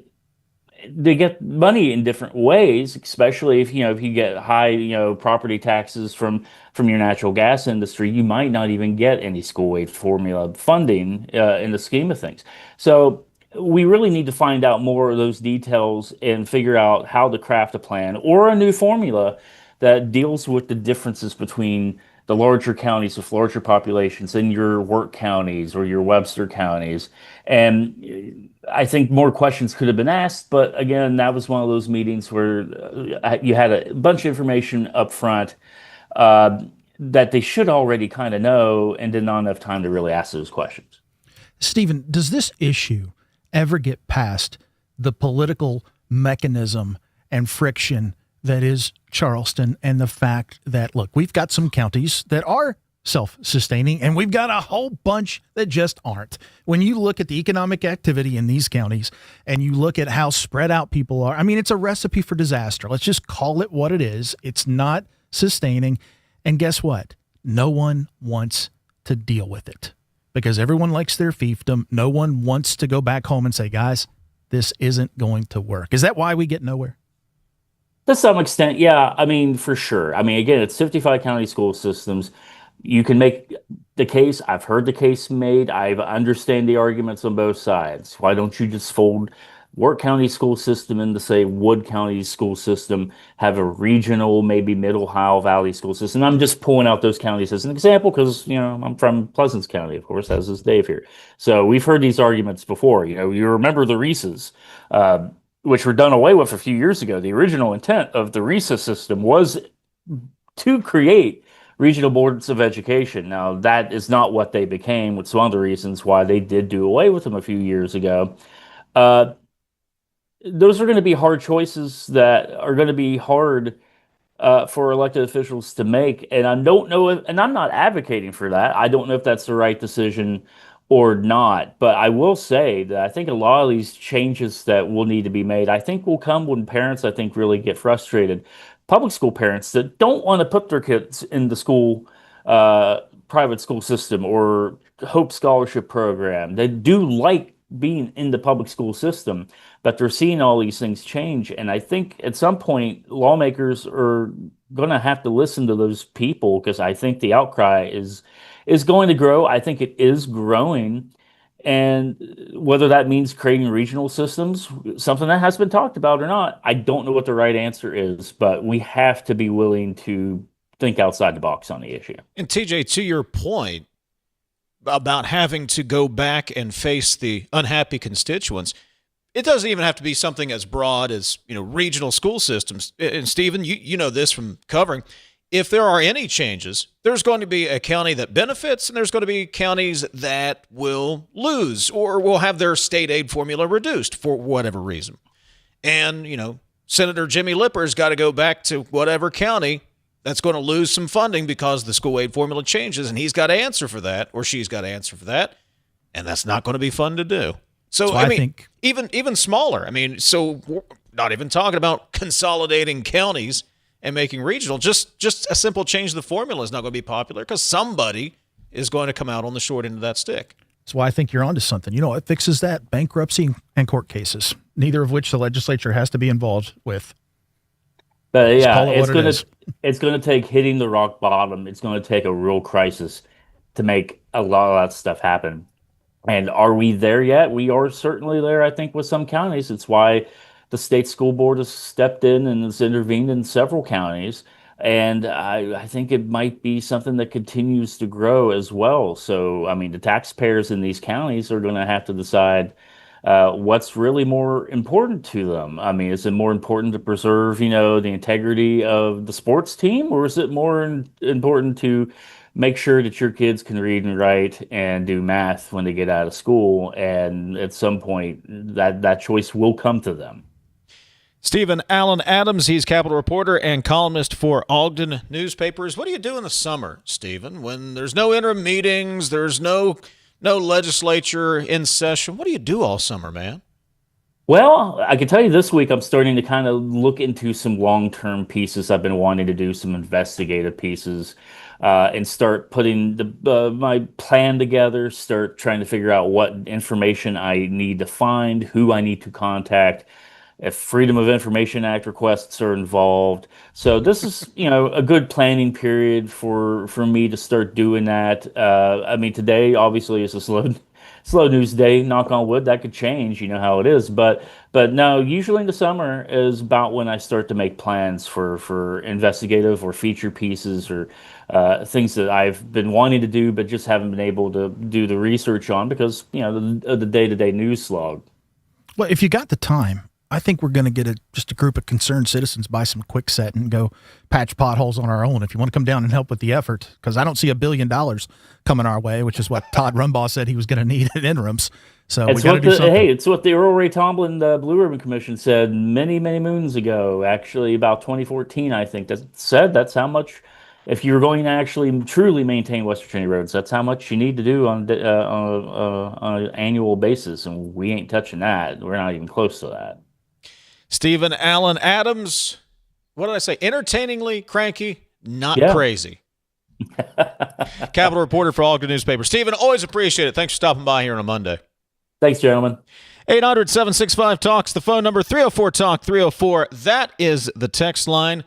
they get money in different ways, especially if you get high property taxes from your natural gas industry. You might not even get any school aid formula funding in the scheme of things. So we really need to find out more of those details and figure out how to craft a plan or a new formula that deals with the differences between the larger counties with larger populations and your work counties or your Webster counties. And I think more questions could have been asked, but again, that was one of those meetings where you had a bunch of information up front that they should already kind of know and did not enough time to really ask those questions. Stephen, does this issue ever get past the political mechanism and friction that is Charleston, and the fact that, look, we've got some counties that are self-sustaining, and we've got a whole bunch that just aren't. When you look at the economic activity in these counties and you look at how spread out people are, I mean, it's a recipe for disaster. Let's just call it what it is. It's not sustaining. And guess what? No one wants to deal with it because everyone likes their fiefdom. No one wants to go back home and say, guys, this isn't going to work. Is that why we get nowhere? To some extent, yeah. I mean, for sure. I mean, again, it's 55 county school systems. You can make the case. I've heard the case made. I understand the arguments on both sides. Why don't you just fold Work County school system into, say, Wood County school system, have a regional, maybe Middle Ohio Valley school system? I'm just pulling out those counties as an example because, I'm from Pleasants County, of course, as is Dave here. So we've heard these arguments before. You remember the Reeses, which were done away with a few years ago. The original intent of the RESA system was to create regional boards of education. Now, that is not what they became, with some other reasons why they did do away with them a few years ago. Those are going to be hard choices that are going to be hard for elected officials to make. And I don't know if, and I'm not advocating for that. I don't know if that's the right decision or not. But I will say that I think a lot of these changes that will need to be made, I think will come when parents, I think, really get frustrated. Public school parents that don't want to put their kids in the school, private school system or Hope Scholarship program. They do like being in the public school system, but they're seeing all these things change. And I think at some point, lawmakers are going to have to listen to those people, because I think the outcry is going to grow. I think it is growing. And whether that means creating regional systems, something that has been talked about or not, I don't know what the right answer is, but we have to be willing to think outside the box on the issue. And TJ, to your point about having to go back and face the unhappy constituents, it doesn't even have to be something as broad as, regional school systems. And Stephen, you know this from covering. If there are any changes, there's going to be a county that benefits, and there's going to be counties that will lose or will have their state aid formula reduced for whatever reason. And, Senator Jimmy Lipper's got to go back to whatever county that's going to lose some funding because the school aid formula changes, and he's got to answer for that, or she's got to answer for that, and that's not going to be fun to do. So, I think even smaller. So we're not even talking about consolidating counties and making regional. Just a simple change of the formula is not going to be popular because somebody is going to come out on the short end of that stick. That's why I think you're onto something. It fixes that: bankruptcy and court cases, neither of which the legislature has to be involved with. But yeah, it's going to take hitting the rock bottom. It's going to take a real crisis to make a lot of that stuff happen. And are we there yet? We are certainly there, I think, with some counties. It's why the state school board has stepped in and has intervened in several counties. And I think it might be something that continues to grow as well. So, the taxpayers in these counties are going to have to decide what's really more important to them. Is it more important to preserve, the integrity of the sports team, or is it more important to make sure that your kids can read and write and do math when they get out of school? And at some point, that choice will come to them. Stephen Allen Adams, he's Capitol reporter and columnist for Ogden Newspapers. What do you do in the summer, Stephen, when there's no interim meetings, there's no legislature in session? What do you do all summer, man? Well, I can tell you this week I'm starting to kind of look into some long-term pieces. I've been wanting to do some investigative pieces and start putting my plan together, start trying to figure out what information I need to find, who I need to contact, if Freedom of Information Act requests are involved. So this is, a good planning period for me to start doing that. Today obviously is a slow news day, knock on wood. That could change, how it is. But no, usually in the summer is about when I start to make plans for investigative or feature pieces or things that I've been wanting to do but just haven't been able to do the research on because, the day-to-day news slog. Well, if you got the time, I think we're going to get just a group of concerned citizens buy some Quickset and go patch potholes on our own. If you want to come down and help with the effort, because I don't see $1 billion coming our way, which is what Todd Rumbaugh said he was going to need at interims. So we got to do something. Hey, it's what the Earl Ray Tomblin Blue Ribbon Commission said many, many moons ago, actually about 2014, I think, that said that's how much, if you're going to actually truly maintain West Virginia roads, that's how much you need to do on an annual basis. And we ain't touching that. We're not even close to that. Stephen Allen Adams, what did I say? Entertainingly cranky, not crazy. Capitol reporter for Ogden Newspapers. Stephen, always appreciate it. Thanks for stopping by here on a Monday. Thanks, gentlemen. 800-765-TALK's the phone number. 304-TALK-304. That is the text line.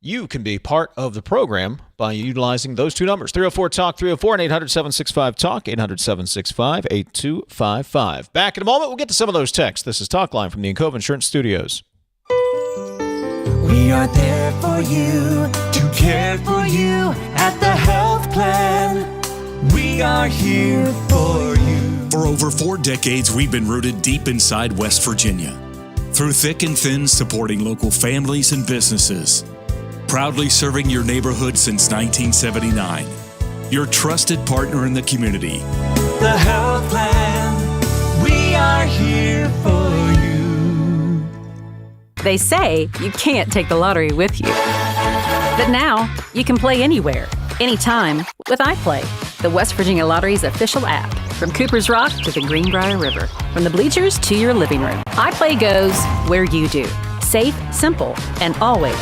You can be part of the program by utilizing those two numbers, 304-TALK-304 and 800-765-TALK, 800-765-8255. Back in a moment, we'll get to some of those texts. This is Talkline from the Encova Insurance Studios. We are there for you, to care for you at the health plan. We are here for you. For over 4 decades, we've been rooted deep inside West Virginia. Through thick and thin, supporting local families and businesses. proudly serving your neighborhood since 1979. Your trusted partner in the community. The health plan, we are here for you. They say you can't take the lottery with you. But now, you can play anywhere, anytime with iPlay, the West Virginia Lottery's official app. From Cooper's Rock to the Greenbrier River, from the bleachers to your living room, iPlay goes where you do. Safe, simple, and always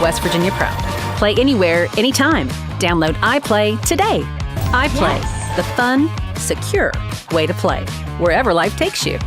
West Virginia proud. Play anywhere, anytime. Download iPlay today. iPlay, the fun, secure way to play, wherever life takes you.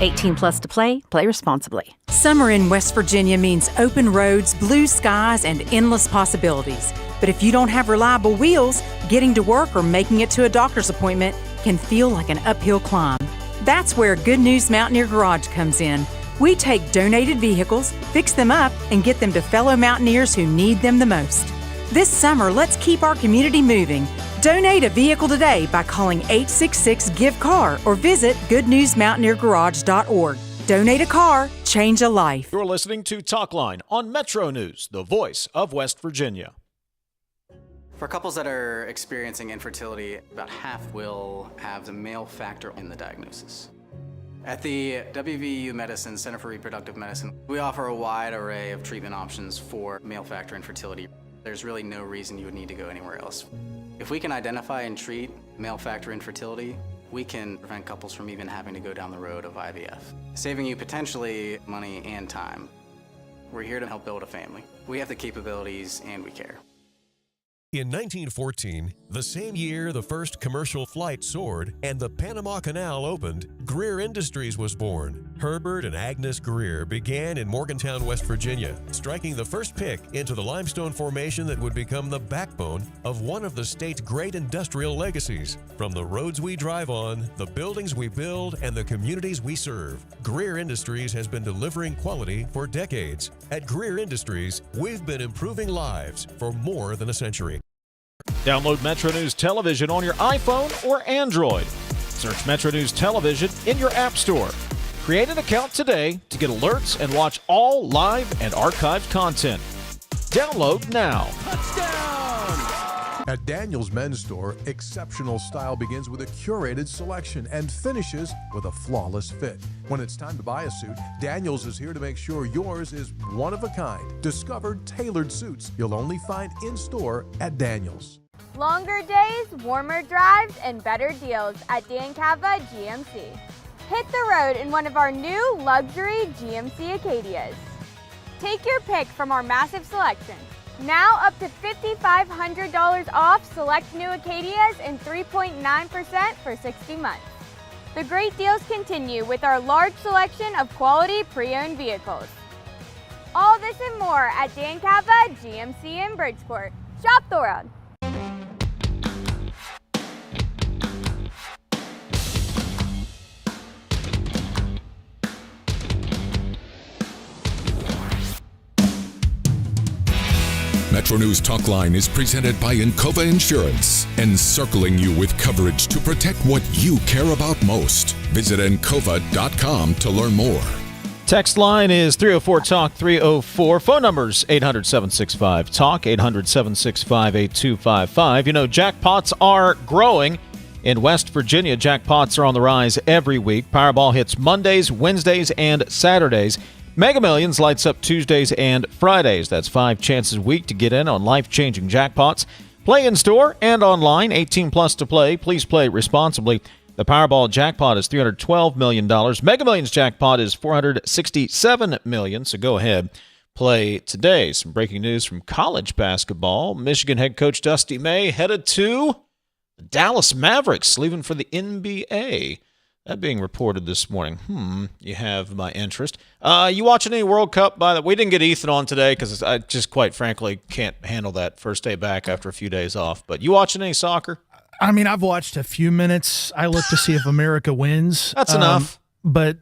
18 plus to play responsibly. Summer in West Virginia means open roads, blue skies, and endless possibilities. But if you don't have reliable wheels, getting to work or making it to a doctor's appointment can feel like an uphill climb. That's where Good News Mountaineer Garage comes in. We take donated vehicles, fix them up, and get them to fellow mountaineers who need them the most. This summer, let's keep our community moving. Donate a vehicle today by calling 866-GIVE-CAR or visit goodnewsmountaineergarage.org. Donate a car, change a life. You're listening to Talkline on Metro News, the voice of West Virginia. For couples that are experiencing infertility, about half will have the male factor in the diagnosis. At the WVU Medicine Center for Reproductive Medicine, we offer a wide array of treatment options for male factor infertility. There's really no reason you would need to go anywhere else. If we can identify and treat male factor infertility, we can prevent couples from even having to go down the road of IVF, saving you potentially money and time. We're here to help build a family. We have the capabilities and we care. In 1914, the same year the first commercial flight soared and the Panama Canal opened, Greer Industries was born. Herbert and Agnes Greer began in Morgantown, West Virginia, striking the first pick into the limestone formation that would become the backbone of one of the state's great industrial legacies. From the roads we drive on, the buildings we build, and the communities we serve, Greer Industries has been delivering quality for decades. At Greer Industries, we've been improving lives for more than a century. Download Metro News Television on your iPhone or Android. Search Metro News Television in your app store. Create an account today to get alerts and watch all live and archived content. Download now. At Daniel's Men's Store, exceptional style begins with a curated selection and finishes with a flawless fit. When it's time to buy a suit, Daniel's is here to make sure yours is one of a kind. Discover tailored suits you'll only find in-store at Daniel's. Longer days, warmer drives, and better deals at Dan Cava GMC. Hit the road in one of our new luxury GMC Acadias. Take your pick from our massive selection. Now up to $5,500 off select new Acadias and 3.9% for 60 months. The great deals continue with our large selection of quality pre-owned vehicles. All this and more at Dan Cava GMC in Bridgeport. Shop the world. Metro News Talkline is presented by Encova Insurance, encircling you with coverage to protect what you care about most. Visit Encova.com to learn more. Text line is 304-TALK 304. Phone numbers 800-765-TALK, 800-765-8255. You know, jackpots are growing. In West Virginia, jackpots are on the rise every week. Powerball hits Mondays, Wednesdays, and Saturdays. Mega Millions lights up Tuesdays and Fridays. That's 5 chances a week to get in on life-changing jackpots. Play in store and online, 18 plus to play. Please play responsibly. The Powerball jackpot is $312 million. Mega Millions jackpot is $467 million. So go ahead, play today. Some breaking news from college basketball. Michigan head coach Dusty May headed to the Dallas Mavericks, leaving for the NBA. That being reported this morning. You have my interest. You watching any World Cup? By the way, we didn't get Ethan on today because I just quite frankly can't handle that first day back after a few days off. But you watching any soccer? I mean, I've watched a few minutes. I look to see if America wins. That's enough. But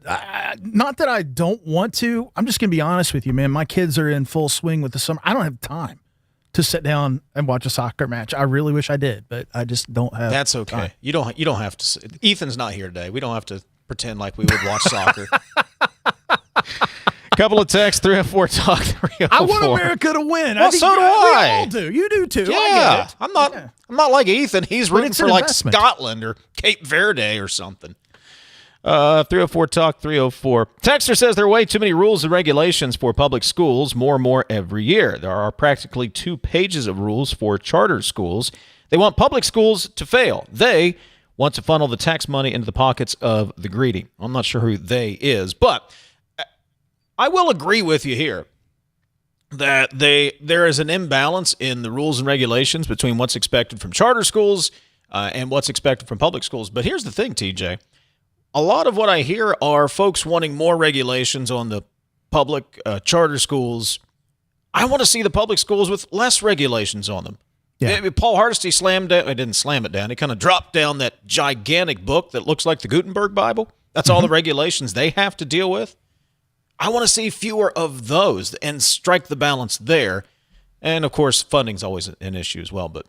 not that I don't want to. I'm just going to be honest with you, man. My kids are in full swing with the summer. I don't have time to sit down and watch a soccer match. I really wish I did, but I just don't have. That's okay. Time. You don't have to. Ethan's not here today. We don't have to pretend like we would watch soccer. Couple of texts, 304 Talk 304. I want America to win. Well, I think so do we I. all do. You do too. Yeah, I get it. I'm not like Ethan. He's But rooting it's for an like investment. Scotland or Cape Verde or something. 304 Talk 304. Texter says there are way too many rules and regulations for public schools, more and more every year. There are practically 2 pages of rules for charter schools. They want public schools to fail. They want to funnel the tax money into the pockets of the greedy. I'm not sure who they is, but I will agree with you here that there is an imbalance in the rules and regulations between what's expected from charter schools and what's expected from public schools. But here's the thing, TJ. A lot of what I hear are folks wanting more regulations on the public charter schools. I want to see the public schools with less regulations on them. Yeah. Paul Hardesty didn't slam it down. He kind of dropped down that gigantic book that looks like the Gutenberg Bible. That's all the regulations they have to deal with. I want to see fewer of those and strike the balance there. And, of course, funding's always an issue as well. But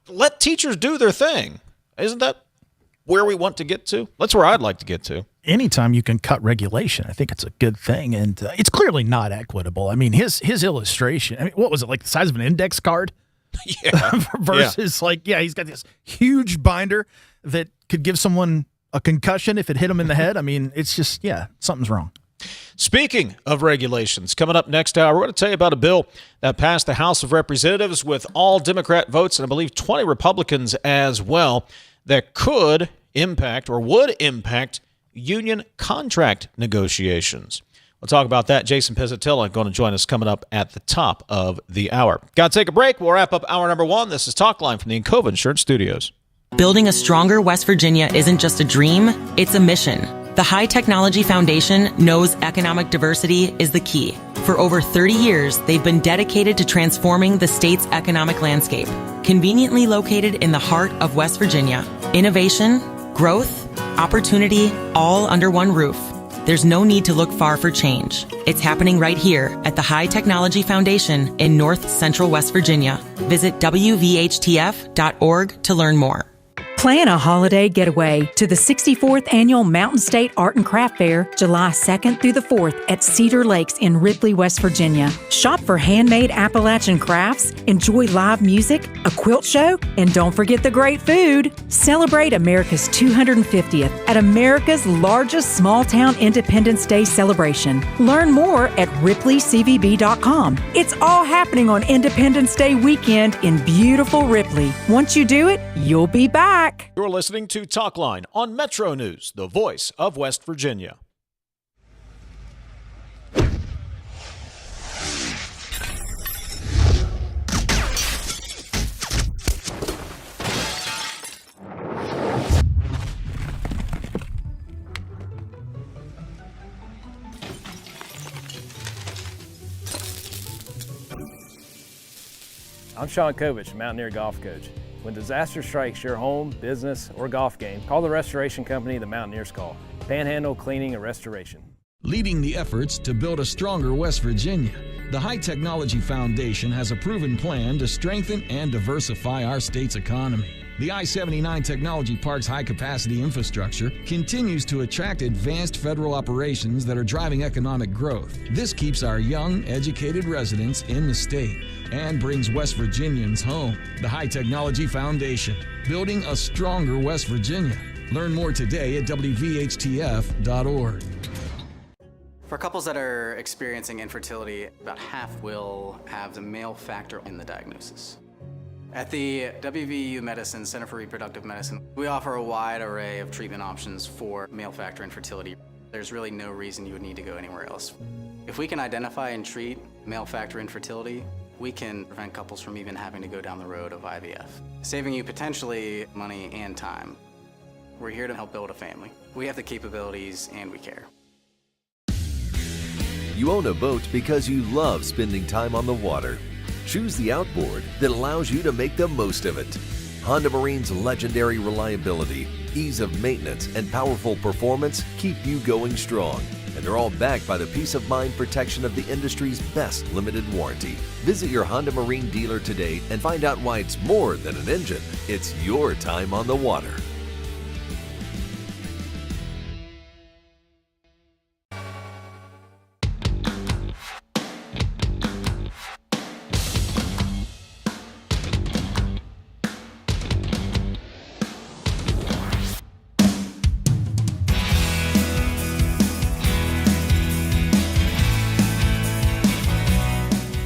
let teachers do their thing. Isn't that where we want to get to? That's where I'd like to get to. Anytime you can cut regulation, I think it's a good thing. And it's clearly not equitable. I mean, his illustration, what was it, like the size of an index card? Yeah. Versus he's got this huge binder that could give someone a concussion if it hit him in the head. I mean, it's just, something's wrong. Speaking of regulations, coming up next hour, we're going to tell you about a bill that passed the House of Representatives with all Democrat votes and I believe 20 Republicans as well that could impact or would impact union contract negotiations. We'll talk about that. Jason Pizatella going to join us coming up at the top of the hour. Got to take a break. We'll wrap up hour number 1. This is Talkline from the Encova Insurance Studios. Building a stronger West Virginia isn't just a dream, it's a mission. The High Technology Foundation knows economic diversity is the key. For over 30 years, they've been dedicated to transforming the state's economic landscape. Conveniently located in the heart of West Virginia, innovation, growth, opportunity, all under one roof. There's no need to look far for change. It's happening right here at the High Technology Foundation in North Central West Virginia. Visit WVHTF.org to learn more. Plan a holiday getaway to the 64th Annual Mountain State Art and Craft Fair, July 2nd through the 4th at Cedar Lakes in Ripley, West Virginia. Shop for handmade Appalachian crafts, enjoy live music, a quilt show, and don't forget the great food. Celebrate America's 250th at America's largest small-town Independence Day celebration. Learn more at RipleyCVB.com. It's all happening on Independence Day weekend in beautiful Ripley. Once you do it, you'll be back. You're listening to Talkline on Metro News, the voice of West Virginia. I'm Sean Kovich, Mountaineer Golf Coach. When disaster strikes your home, business, or golf game, call the restoration company the Mountaineers call. Panhandle Cleaning and Restoration. Leading the efforts to build a stronger West Virginia, the High Technology Foundation has a proven plan to strengthen and diversify our state's economy. The I-79 Technology Park's high-capacity infrastructure continues to attract advanced federal operations that are driving economic growth. This keeps our young, educated residents in the state and brings West Virginians home. The High Technology Foundation, building a stronger West Virginia. Learn more today at WVHTF.org. For couples that are experiencing infertility, about half will have the male factor in the diagnosis. At the WVU Medicine Center for Reproductive Medicine, we offer a wide array of treatment options for male factor infertility. There's really no reason you would need to go anywhere else. If we can identify and treat male factor infertility, we can prevent couples from even having to go down the road of IVF, saving you potentially money and time. We're here to help build a family. We have the capabilities and we care. You own a boat because you love spending time on the water. Choose the outboard that allows you to make the most of it. Honda Marine's legendary reliability, ease of maintenance, and powerful performance keep you going strong. And they're all backed by the peace of mind protection of the industry's best limited warranty. Visit your Honda Marine dealer today and find out why it's more than an engine. It's your time on the water.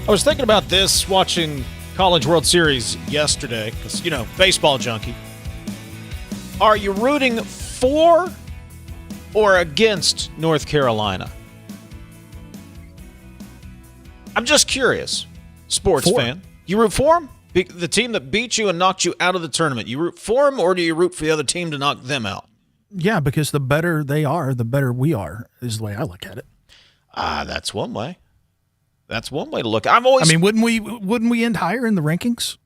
I was thinking about this watching College World Series yesterday because, baseball junkie. Are you rooting for or against North Carolina? I'm just curious. Sports fan. You root for them? The team that beat you and knocked you out of the tournament. You root for them, or do you root for the other team to knock them out? Yeah, because the better they are, the better we are, is the way I look at it. That's one way. That's one way to look. Wouldn't we end higher in the rankings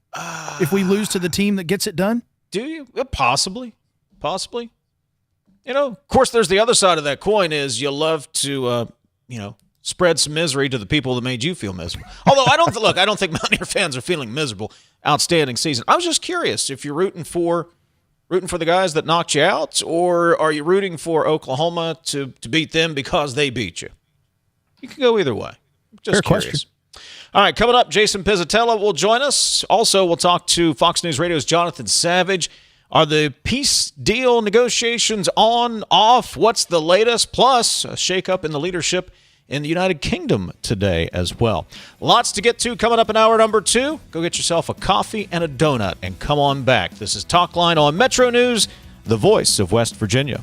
if we lose to the team that gets it done? Do you? Possibly. Of course, there's the other side of that coin is you love to, spread some misery to the people that made you feel miserable. Although I don't think Mountaineer fans are feeling miserable. Outstanding season. I was just curious if you're rooting for the guys that knocked you out, or are you rooting for Oklahoma to beat them because they beat you? You can go either way. Just Fair curious. question. All right, coming up, Jason Pizatella will join us. Also, we'll talk to Fox News Radio's Jonathan Savage. Are the peace deal negotiations on, off? What's the latest? Plus, a shakeup in the leadership in the United Kingdom today as well. Lots to get to coming up in hour number 2. Go get yourself a coffee and a donut and come on back. This is Talkline on Metro News, the voice of West Virginia.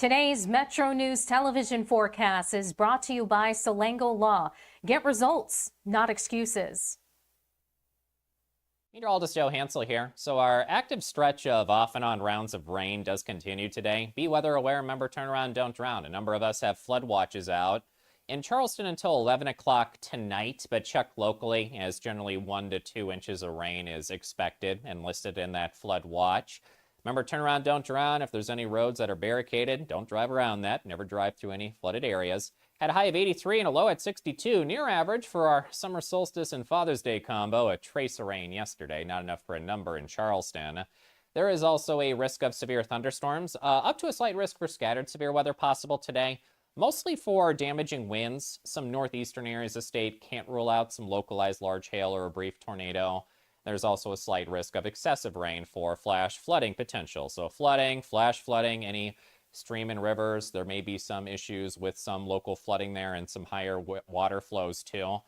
Today's Metro News television forecast is brought to you by Salango Law. Get results, not excuses. Meteorologist Joe Hansel here. So our active stretch of off and on rounds of rain does continue today. Be weather aware. Remember, turn around, don't drown. A number of us have flood watches out in Charleston until 11 o'clock tonight, but check locally as generally 1 to 2 inches of rain is expected and listed in that flood watch. Remember, turn around, don't drown. If there's any roads that are barricaded, don't drive around that. Never drive through any flooded areas. Had a high of 83 and a low at 62, near average for our summer solstice and Father's Day combo. A trace of rain yesterday, not enough for a number in Charleston. There is also a risk of severe thunderstorms, up to a slight risk for scattered severe weather possible today, mostly for damaging winds. Some northeastern areas of the state can't rule out some localized large hail or a brief tornado. There's also a slight risk of excessive rain for flash flooding potential. So flooding, flash flooding, any stream and rivers. There may be some issues with some local flooding there and some higher water flows too.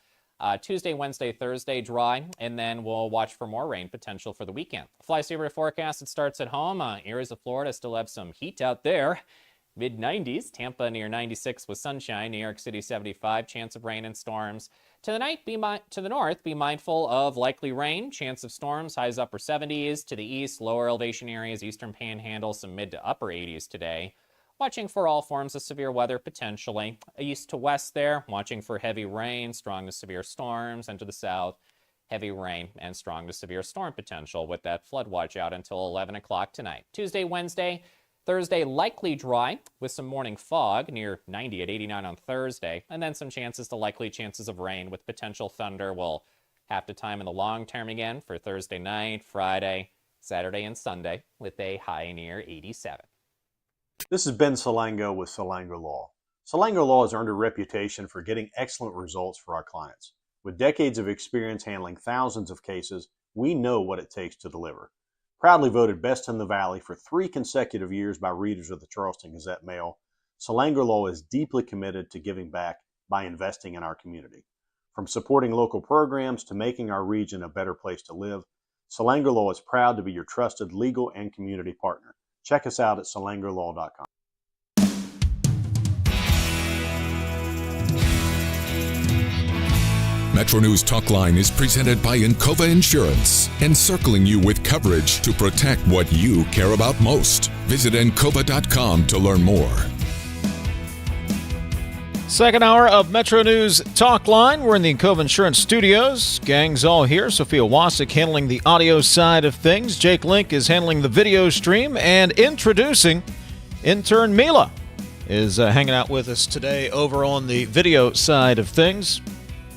Tuesday, Wednesday, Thursday, dry, and then we'll watch for more rain potential for the weekend. Fly Saver forecast, it starts at home. Areas of Florida still have some heat out there. Mid-90s, Tampa near 96 with sunshine, New York City 75, chance of rain and storms. To the north, be mindful of likely rain, chance of storms, highs upper 70s. To the east, lower elevation areas, eastern panhandle, some mid to upper 80s today. Watching for all forms of severe weather potentially. East to west there, watching for heavy rain, strong to severe storms, and to the south, heavy rain and strong to severe storm potential with that flood watch out until 11 o'clock tonight. Tuesday, Wednesday, Thursday, likely dry with some morning fog near 90 at 89 on Thursday, and then some likely chances of rain with potential thunder. We'll have to time in the long term again for Thursday night, Friday, Saturday, and Sunday with a high near 87. This is Ben Salango with Salango Law. Salango Law has earned a reputation for getting excellent results for our clients. With decades of experience handling thousands of cases, we know what it takes to deliver. Proudly voted Best in the Valley for 3 consecutive years by readers of the Charleston Gazette-Mail, Salango Law is deeply committed to giving back by investing in our community. From supporting local programs to making our region a better place to live, Salango Law is proud to be your trusted legal and community partner. Check us out at salangolaw.com. MetroNews Talkline is presented by Encova Insurance, encircling you with coverage to protect what you care about most. Visit Encova.com to learn more. Second hour of Metro News Talkline. We're in the Encova Insurance Studios. Gang's all here. Sophia Wasik handling the audio side of things. Jake Link is handling the video stream. And introducing intern Mila is hanging out with us today over on the video side of things.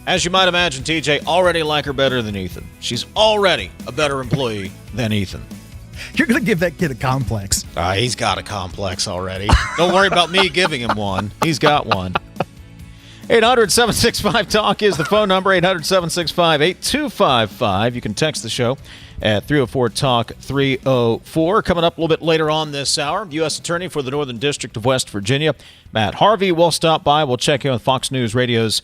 As you might imagine, TJ, already like her better than Ethan. She's already a better employee than Ethan. You're going to give that kid a complex. He's got a complex already. Don't worry about me giving him one. He's got one. 800-765-TALK is the phone number, 800-765-8255. You can text the show at 304-TALK-304. Coming up a little bit later on this hour, U.S. Attorney for the Northern District of West Virginia, Matt Harvey, will stop by. We'll check in with Fox News Radio's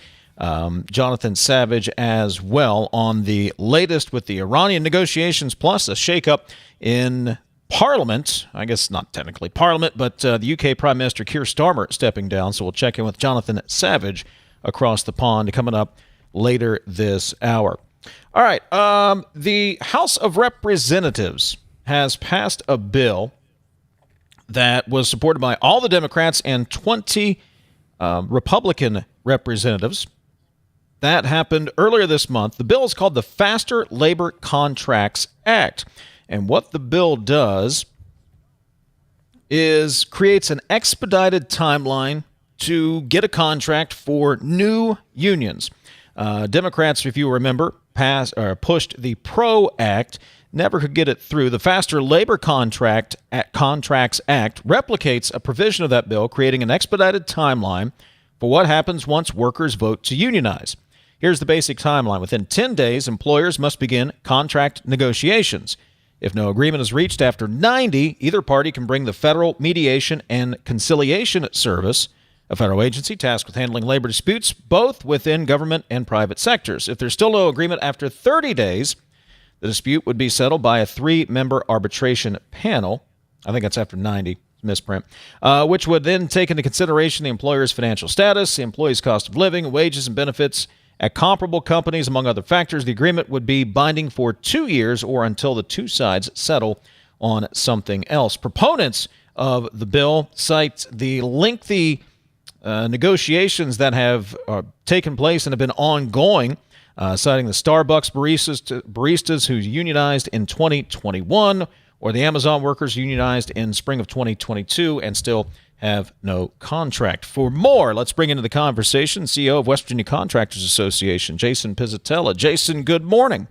Jonathan Savage as well on the latest with the Iranian negotiations, plus a shakeup in Parliament. I guess not technically Parliament, but the UK Prime Minister Keir Starmer stepping down. So we'll check in with Jonathan Savage across the pond coming up later this hour. All right. The House of Representatives has passed a bill that was supported by all the Democrats and 20 Republican representatives. That happened earlier this month. The bill is called the Faster Labor Contracts Act. And what the bill does is creates an expedited timeline to get a contract for new unions. Democrats, if you remember, pushed the PRO Act, never could get it through. The Faster Labor Contracts Act replicates a provision of that bill, creating an expedited timeline for what happens once workers vote to unionize. Here's the basic timeline. Within 10 days, employers must begin contract negotiations. If no agreement is reached after 90, either party can bring the Federal Mediation and Conciliation Service, a federal agency tasked with handling labor disputes, both within government and private sectors. If there's still no agreement after 30 days, the dispute would be settled by a 3-member arbitration panel. I think that's after 90. misprint, which would then take into consideration the employer's financial status, the employee's cost of living, wages, and benefits at comparable companies, among other factors. The agreement would be binding for 2 years or until the two sides settle on something else. Proponents of the bill cite the lengthy negotiations that have taken place and have been ongoing, citing the Starbucks baristas who unionized in 2021, or the Amazon workers unionized in spring of 2022 and still have no contract. For more, let's bring into the conversation CEO of West Virginia Contractors Association, Jason Pizatella. Jason, good morning.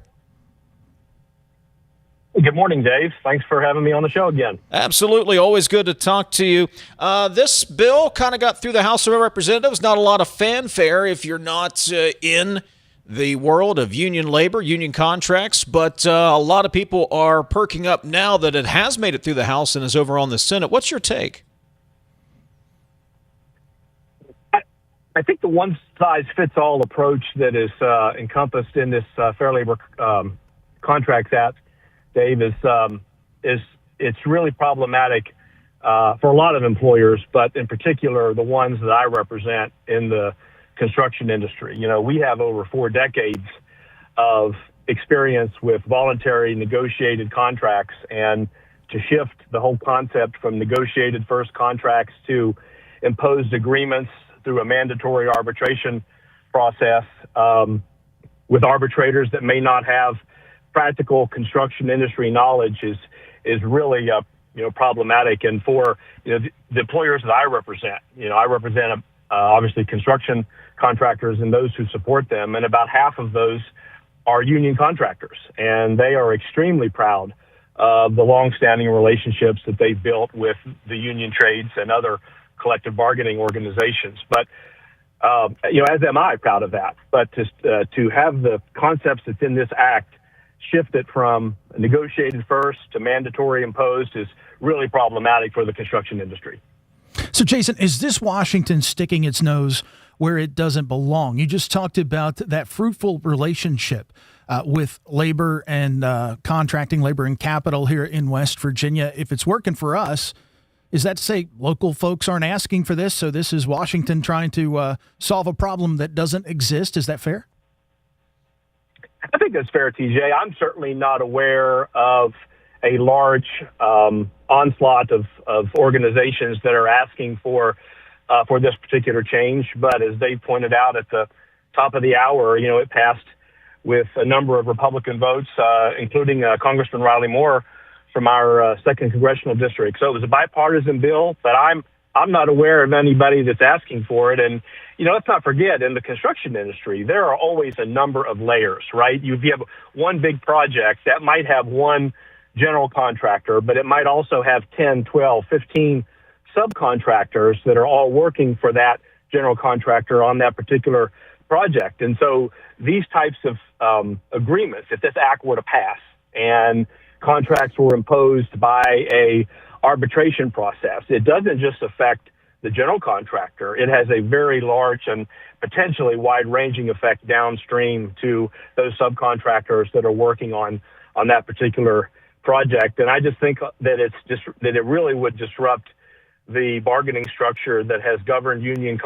Good morning, Dave. Thanks for having me on the show again. Absolutely. Always good to talk to you. This bill kind of got through the House of Representatives. Not a lot of fanfare if you're not in the world of union labor, union contracts, but a lot of people are perking up now that it has made it through the House and is over on the Senate. What's your take? I think the one-size-fits-all approach that is encompassed in this Fair Labor Contracts Act, Dave, is it's really problematic for a lot of employers, but in particular the ones that I represent in the construction industry. You know, we have over 4 decades of experience with voluntary negotiated contracts, and to shift the whole concept from negotiated first contracts to imposed agreements through a mandatory arbitration process with arbitrators that may not have practical construction industry knowledge is really problematic. And for the employers that I represent, I represent obviously construction contractors and those who support them, and about half of those are union contractors, and they are extremely proud of the longstanding relationships that they've built with the union trades and other collective bargaining organizations. But as am I, proud of that. But to have the concepts that's in this act shifted from negotiated first to mandatory imposed is really problematic for the construction industry. So, Jason, is this Washington sticking its nose where it doesn't belong? You just talked about that fruitful relationship with labor and contracting, labor and capital here in West Virginia. If it's working for us, is that to say local folks aren't asking for this, so this is Washington trying to solve a problem that doesn't exist? Is that fair? I think that's fair, TJ. I'm certainly not aware of a large onslaught of organizations that are asking for this particular change. But as Dave pointed out at the top of the hour, it passed with a number of Republican votes, including Congressman Riley Moore from our 2nd Congressional District. So it was a bipartisan bill, but I'm not aware of anybody that's asking for it. And, let's not forget, in the construction industry, there are always a number of layers, right? You have one big project that might have one general contractor, but it might also have 10, 12, 15 subcontractors that are all working for that general contractor on that particular project. And so these types of agreements, if this act were to pass and contracts were imposed by a arbitration process, it doesn't just affect the general contractor. It has a very large and potentially wide-ranging effect downstream to those subcontractors that are working on that particular project. And I just think that it really would disrupt the bargaining structure that has governed union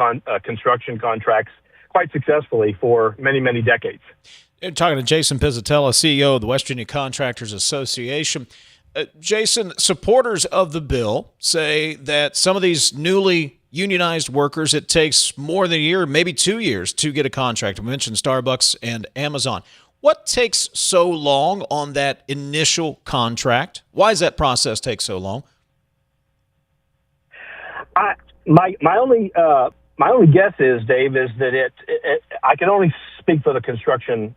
construction contracts quite successfully for many, many decades. You're talking to Jason Pizatella, CEO of the West Virginia Contractors Association. Jason, supporters of the bill say that some of these newly unionized workers, it takes more than a year, maybe 2 years to get a contract. We mentioned Starbucks and Amazon. What takes so long on that initial contract? Why does that process take so long? My only guess is, Dave, is that I can only speak for the construction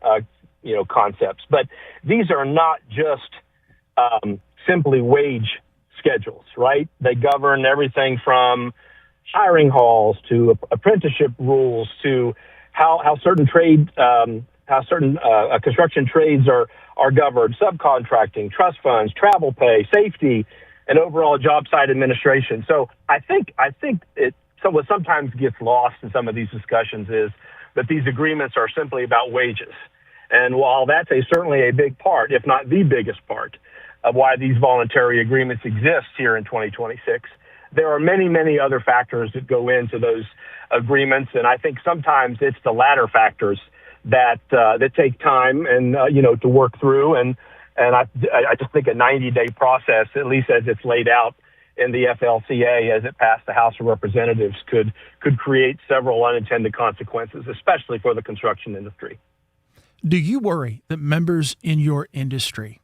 concepts, but these are not just simply wage schedules, right? They govern everything from hiring halls to apprenticeship rules to how certain construction trades are governed, subcontracting, trust funds, travel pay, safety, and overall job site administration. So I think what sometimes gets lost in some of these discussions is that these agreements are simply about wages. And while that's certainly a big part, if not the biggest part, of why these voluntary agreements exist here in 2026, there are many, many other factors that go into those agreements, and I think sometimes it's the latter factors that take time and to work through. And I just think a 90-day process, at least as it's laid out in the FLCA as it passed the House of Representatives, could create several unintended consequences, especially for the construction industry. Do you worry that members in your industry,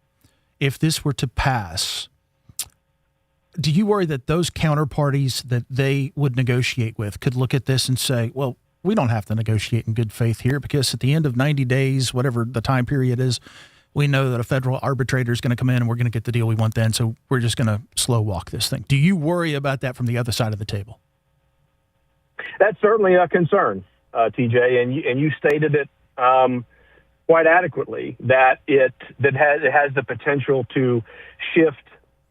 if this were to pass, do you worry that those counterparties that they would negotiate with could look at this and say, well, we don't have to negotiate in good faith here because at the end of 90 days, whatever the time period is, we know that a federal arbitrator is going to come in and we're going to get the deal we want then, so we're just going to slow walk this thing. Do you worry about that from the other side of the table? That's certainly a concern, TJ, and you stated it quite adequately, that it has the potential to shift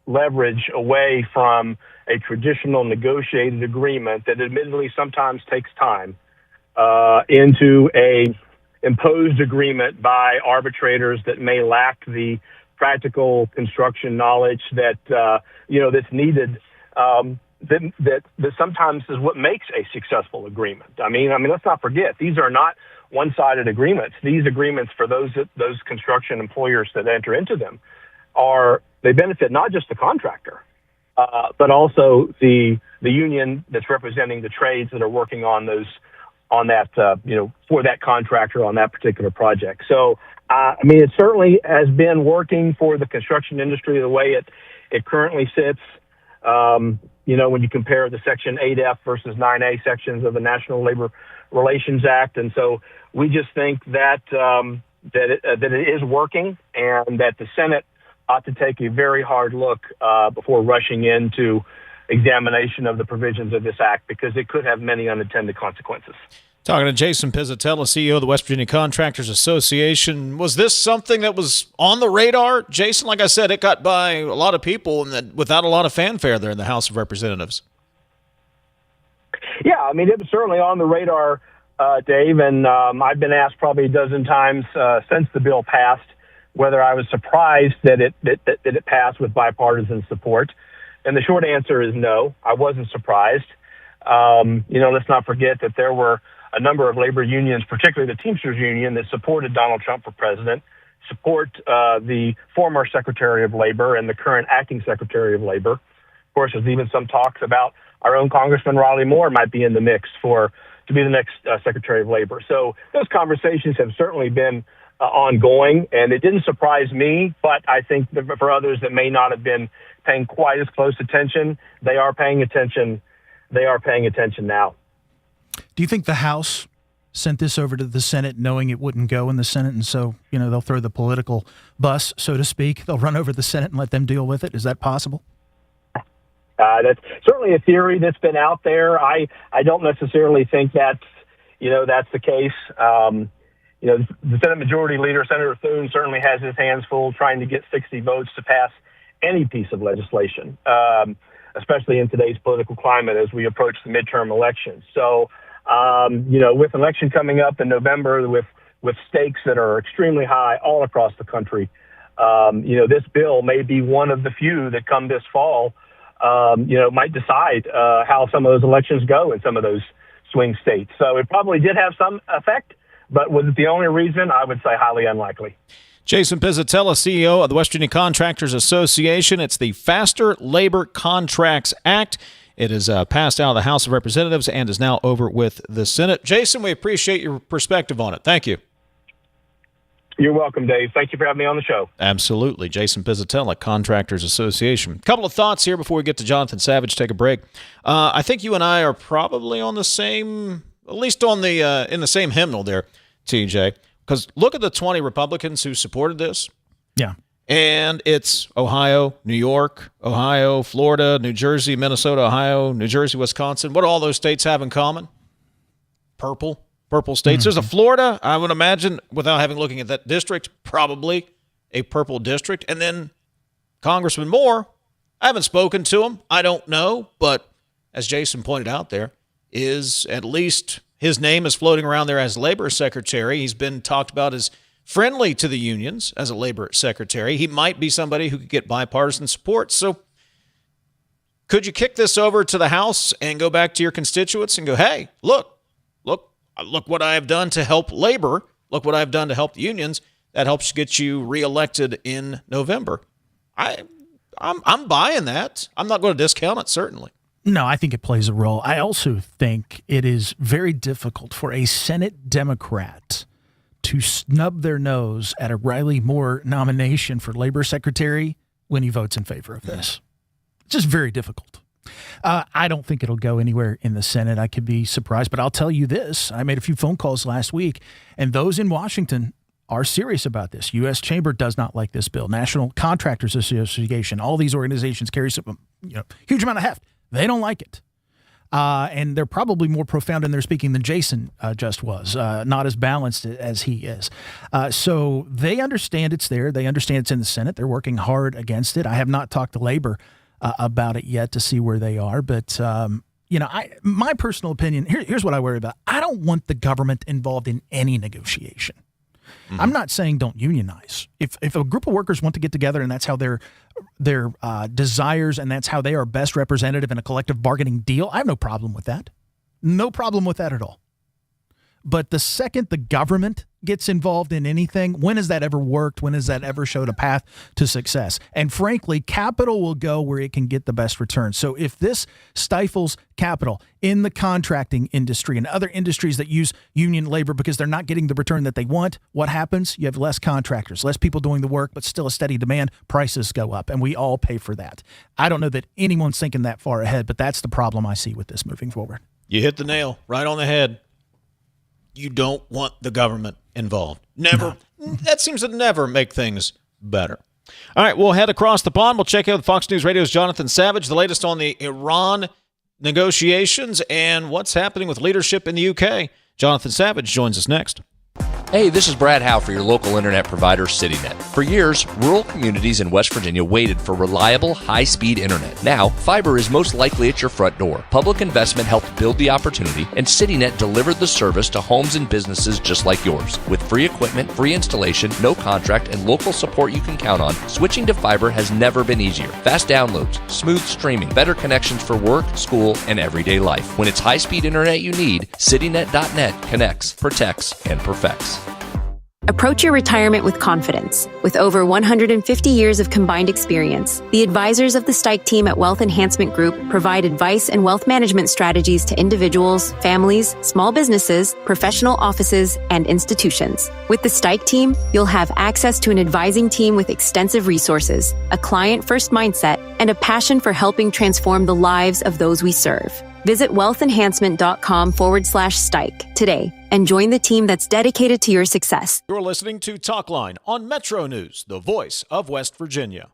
leverage away from a traditional negotiated agreement that admittedly sometimes takes time into a imposed agreement by arbitrators that may lack the practical construction knowledge that that's needed. That sometimes is what makes a successful agreement. I mean, let's not forget, these are not one-sided agreements. These agreements, for those construction employers that enter into them, they benefit not just the contractor, but also the union that's representing the trades that are working on for that contractor on that particular project. So, it certainly has been working for the construction industry the way it currently sits. When you compare the Section 8F versus 9A sections of the National Labor Relations Act. And so we just think that it is working, and that the Senate ought to take a very hard look before rushing into examination of the provisions of this act, because it could have many unintended consequences. Talking to Jason Pizatella, CEO of the West Virginia Contractors Association. Was this something that was on the radar, Jason? Like I said, it got by a lot of people and without a lot of fanfare there in the House of Representatives. Yeah, it was certainly on the radar, Dave, and I've been asked probably a dozen times since the bill passed whether I was surprised that it passed with bipartisan support. And the short answer is no, I wasn't surprised. Let's not forget that there were a number of labor unions, particularly the Teamsters Union, that supported Donald Trump for president, support the former Secretary of Labor and the current acting Secretary of Labor. Of course, there's even some talks about our own Congressman Riley Moore might be in the mix to be the next Secretary of Labor. So those conversations have certainly been ongoing, and it didn't surprise me, but I think that for others that may not have been paying quite as close attention, they are paying attention. They are paying attention now. Do you think the House sent this over to the Senate knowing it wouldn't go in the Senate, and so, they'll throw the political bus, so to speak? They'll run over the Senate and let them deal with it? Is that possible? That's certainly a theory that's been out there. I don't necessarily think that's the case. The Senate Majority Leader, Senator Thune, certainly has his hands full trying to get 60 votes to pass any piece of legislation, especially in today's political climate as we approach the midterm elections. So, with election coming up in November, with stakes that are extremely high all across the country, this bill may be one of the few that come this fall, might decide how some of those elections go in some of those swing states. So it probably did have some effect, but was it the only reason? I would say highly unlikely. Jason Pizatella, CEO of the West Virginia Contractors Association. It's the Faster Labor Contracts Act. It is passed out of the House of Representatives and is now over with the Senate. Jason, we appreciate your perspective on it. Thank you. You're welcome, Dave. Thank you for having me on the show. Absolutely. Jason Pizatella, Contractors Association. A couple of thoughts here before we get to Jonathan Savage. Take a break. I think you and I are probably on the same, at least on the in the same hymnal there, TJ. Because look at the 20 Republicans who supported this. Yeah. And it's Ohio, New York, Ohio, Florida, New Jersey, Minnesota, Ohio, New Jersey, Wisconsin. What do all those states have in common? Purple states. There's a Florida, I would imagine, without having looking at that district, probably a purple district. And then Congressman Moore, I haven't spoken to him. I don't know. But as Jason pointed out there, is at least his name is floating around there as labor secretary. He's been talked about as friendly to the unions as a labor secretary. He might be somebody who could get bipartisan support. So Could you kick this over to the House and go back to your constituents and go, hey, look what I have done to help labor. Look what I've done to help the unions. That helps get you reelected in November. I'm buying that. I'm not going to discount it, certainly. No, I think it plays a role. I also think it is very difficult for a Senate Democrat to snub their nose at a Riley Moore nomination for labor secretary when he votes in favor of this. It's just very difficult. I don't think it'll go anywhere in the Senate. I could be surprised, but I'll tell you this. I made a few phone calls last week, and those in Washington are serious about this. U.S. Chamber does not like this bill. National Contractors Association, all these organizations carry some, huge amount of heft. They don't like it. And they're probably more profound in their speaking than Jason just was, not as balanced as he is. So they understand it's there. They understand it's in the Senate. They're working hard against it. I have not talked to labor about it yet to see where they are. But, my personal opinion, here's what I worry about. I don't want the government involved in any negotiation. Mm-hmm. I'm not saying don't unionize. If a group of workers want to get together and that's how their desires and that's how they are best representative in a collective bargaining deal, I have no problem with that. No problem with that at all. But the second the government gets involved in anything, when has that ever worked? When has that ever showed a path to success? And frankly, capital will go where it can get the best return. So if this stifles capital in the contracting industry and other industries that use union labor because they're not getting the return that they want, what happens? You have less contractors, less people doing the work, but still a steady demand. Prices go up, and we all pay for that. I don't know that anyone's thinking that far ahead, but that's the problem I see with this moving forward. You hit the nail right on the head. You don't want the government involved. Never. No. That seems to never make things better. All right, we'll head across the pond. We'll check out with Fox News Radio's Jonathan Savage, the latest on the Iran negotiations and what's happening with leadership in the UK. Jonathan Savage joins us next. Hey, this is Brad Howe for your local internet provider, CityNet. For years, rural communities in West Virginia waited for reliable, high-speed internet. Now, fiber is most likely at your front door. Public investment helped build the opportunity, and CityNet delivered the service to homes and businesses just like yours. With free equipment, free installation, no contract, and local support you can count on, switching to fiber has never been easier. Fast downloads, smooth streaming, better connections for work, school, and everyday life. When it's high-speed internet you need, CityNet.net connects, protects, and perfects. Approach your retirement with confidence. With over 150 years of combined experience, the advisors of the Stike team at Wealth Enhancement Group provide advice and wealth management strategies to individuals, families, small businesses, professional offices, and institutions. With the Stike team, you'll have access to an advising team with extensive resources, a client-first mindset, and a passion for helping transform the lives of those we serve. Visit wealthenhancement.com/Stike today and join the team that's dedicated to your success. You're listening to Talkline on Metro News, the voice of West Virginia.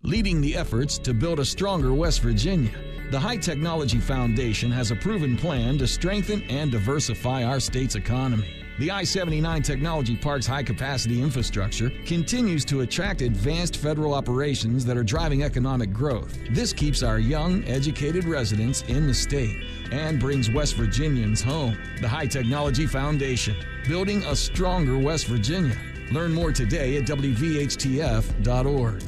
Leading the efforts to build a stronger West Virginia, the High Technology Foundation has a proven plan to strengthen and diversify our state's economy. The I-79 Technology Park's high-capacity infrastructure continues to attract advanced federal operations that are driving economic growth. This keeps our young, educated residents in the state and brings West Virginians home. The High Technology Foundation, building a stronger West Virginia. Learn more today at WVHTF.org.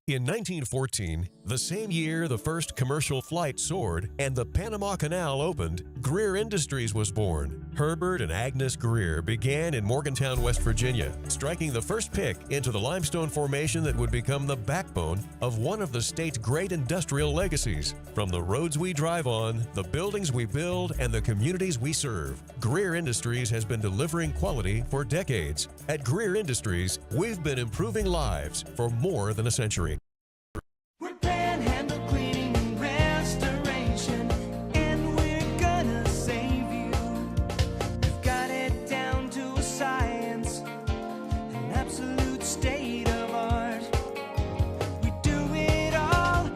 In 1914, the same year the first commercial flight soared and the Panama Canal opened, Greer Industries was born. Herbert and Agnes Greer began in Morgantown, West Virginia, striking the first pick into the limestone formation that would become the backbone of one of the state's great industrial legacies. From the roads we drive on, the buildings we build, and the communities we serve, Greer Industries has been delivering quality for decades. At Greer Industries, we've been improving lives for more than a century. We're Panhandle Cleaning and Restoration, and we're gonna save you. We've got it down to a science, an absolute state of art. We do it all,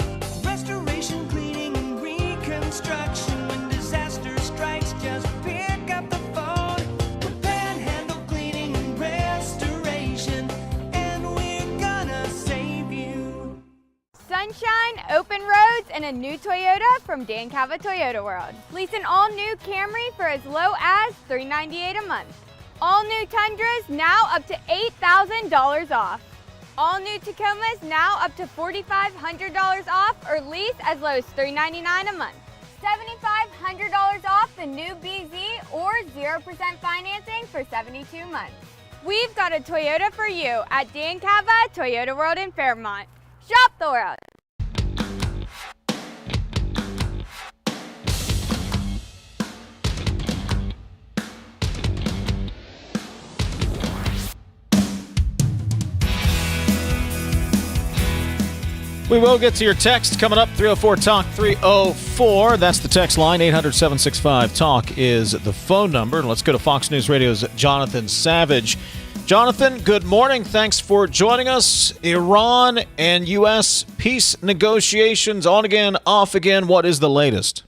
restoration, cleaning, and reconstruction. When disaster strikes, just pick up the phone. We're Panhandle Cleaning and Restoration, and we're gonna save you. Sunshine, open roads, and a new Toyota from Dan Cava Toyota World. Lease an all-new Camry for as low as $398 a month. All new Tundras now up to $8,000 off. All new Tacomas now up to $4,500 off or lease as low as $399 a month. $7,500 off the new BZ or 0% financing for 72 months. We've got a Toyota for you at Dan Cava Toyota World in Fairmont. Shop the world. We will get to your text coming up, 304-TALK 304. That's the text line. 800-765-TALK is the phone number. And let's go to Fox News Radio's Jonathan Savage. Jonathan, good morning. Thanks for joining us. Iran and U.S. peace negotiations on again, off again. What is the latest?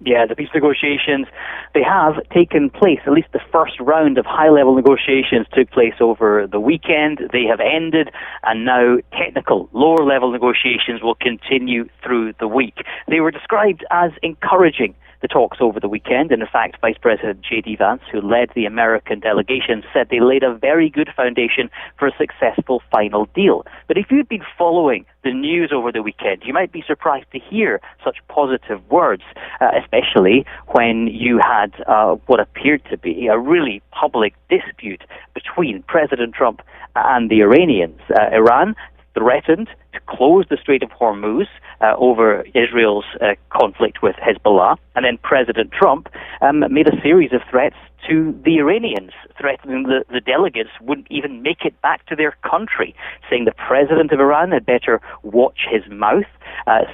Yeah, the peace negotiations, they have taken place. At least the first round of high-level negotiations took place over the weekend. They have ended, and now technical, lower-level negotiations will continue through the week. They were described as encouraging, the talks over the weekend, and in fact, Vice President J.D. Vance, who led the American delegation, said they laid a very good foundation for a successful final deal. But if you'd been following the news over the weekend, you might be surprised to hear such positive words, especially when you had what appeared to be a really public dispute between President Trump and the Iranians. Iran threatened to close the Strait of Hormuz over Israel's conflict with Hezbollah, and then President Trump made a series of threats to the Iranians, threatening the delegates wouldn't even make it back to their country, saying the president of Iran had better watch his mouth,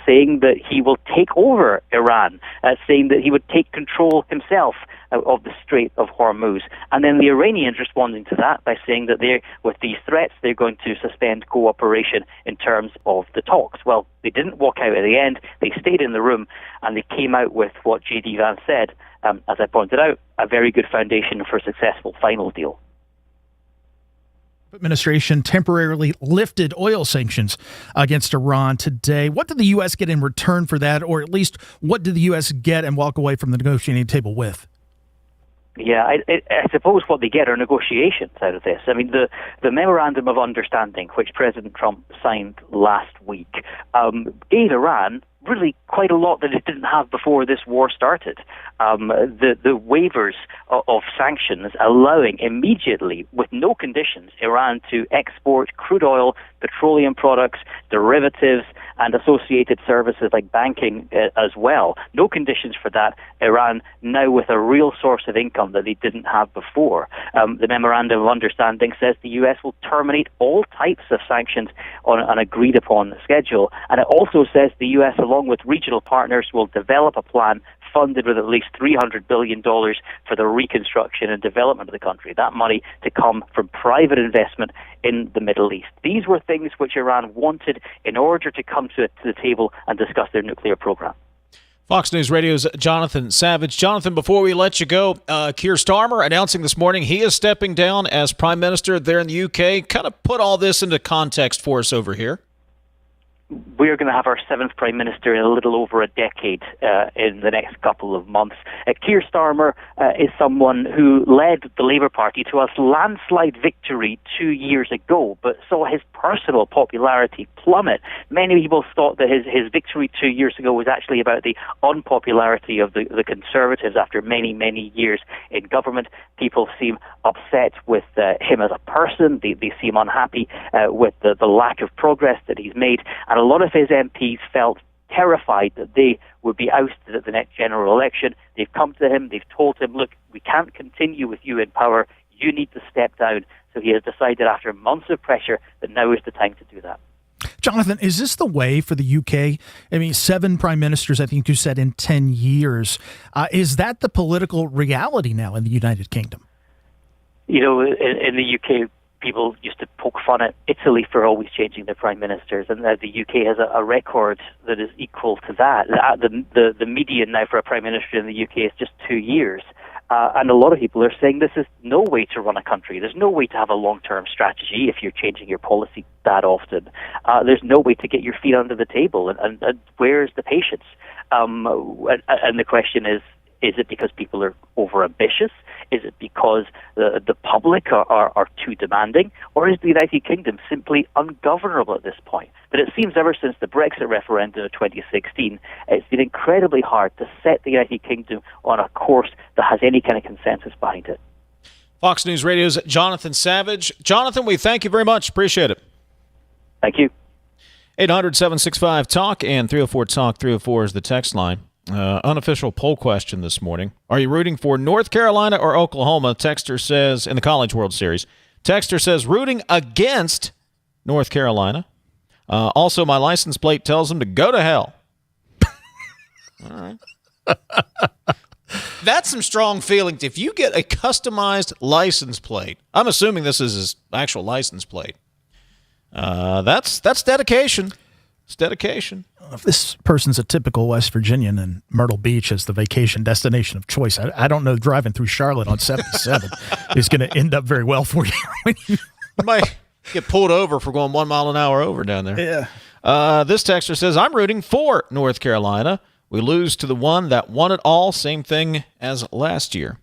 saying that he will take over Iran, saying that he would take control himself of the Strait of Hormuz. And then the Iranians responding to that by saying that with these threats, they're going to suspend cooperation in terms of the talks. Well, they didn't walk out at the end. They stayed in the room, and they came out with what J.D. Vance said, as I pointed out, a very good foundation for a successful final deal. Administration temporarily lifted oil sanctions against Iran today. What did the U.S. get in return for that, or at least what did the U.S. get and walk away from the negotiating table with? Yeah, I suppose what they get are negotiations out of this. I mean, the Memorandum of Understanding, which President Trump signed last week, gave Iran really quite a lot that it didn't have before this war started. The waivers of sanctions allowing immediately, with no conditions, Iran to export crude oil, petroleum products, derivatives, and associated services like banking as well. No conditions for that. Iran now with a real source of income that they didn't have before. The Memorandum of Understanding says the U.S. will terminate all types of sanctions on an agreed-upon schedule. And it also says the U.S., along with regional partners, will develop a plan funded with at least $300 billion for the reconstruction and development of the country. That money to come from private investment in the Middle East. These were things which Iran wanted in order to come to the table and discuss their nuclear program. Fox News Radio's Jonathan Savage. Jonathan, before we let you go, Keir Starmer announcing this morning he is stepping down as Prime Minister there in the UK. Kind of put all this into context for us over here. We're going to have our seventh Prime Minister in a little over a decade in the next couple of months. Keir Starmer is someone who led the Labour Party to a landslide victory 2 years ago, but saw his personal popularity plummet. Many people thought that his victory 2 years ago was actually about the unpopularity of the Conservatives after many, many years in government. People seem upset with him as a person. They seem unhappy with the lack of progress that he's made. And a lot of his MPs felt terrified that they would be ousted at the next general election. They've come to him, they've told him, look, we can't continue with you in power, you need to step down. So he has decided after months of pressure that now is the time to do that. Jonathan, is this the way for the UK? I mean, 7 prime ministers, I think you said, in 10 years. Is that the political reality now in the United Kingdom? You know, in the UK, people used to poke fun at Italy for always changing their prime ministers, and the UK has a record that is equal to that. The median now for a prime minister in the UK is just 2 years. And a lot of people are saying this is no way to run a country. There's no way to have a long-term strategy if you're changing your policy that often. There's no way to get your feet under the table. And where's the patience? And the question is Is it because people are overambitious? Is it because the public are too demanding? Or is the United Kingdom simply ungovernable at this point? But it seems ever since the Brexit referendum of 2016, it's been incredibly hard to set the United Kingdom on a course that has any kind of consensus behind it. Fox News Radio's Jonathan Savage. Jonathan, we thank you very much. Appreciate it. Thank you. 800-765-TALK and 304-TALK. 304 is the text line. Unofficial poll question this morning. Are you rooting for North Carolina or Oklahoma? Texter says, in the College World Series. Texter says, rooting against North Carolina. Also, my license plate tells them to go to hell. All right. That's some strong feelings. If you get a customized license plate, I'm assuming this is his actual license plate. That's dedication. It's dedication. If this person's a typical West Virginian and Myrtle Beach is the vacation destination of choice, I don't know driving through Charlotte on 77 is going to end up very well for you. You might get pulled over for going 1 mile an hour over down there. Yeah. This texter says, I'm rooting for North Carolina. We lose to the one that won it all. Same thing as last year.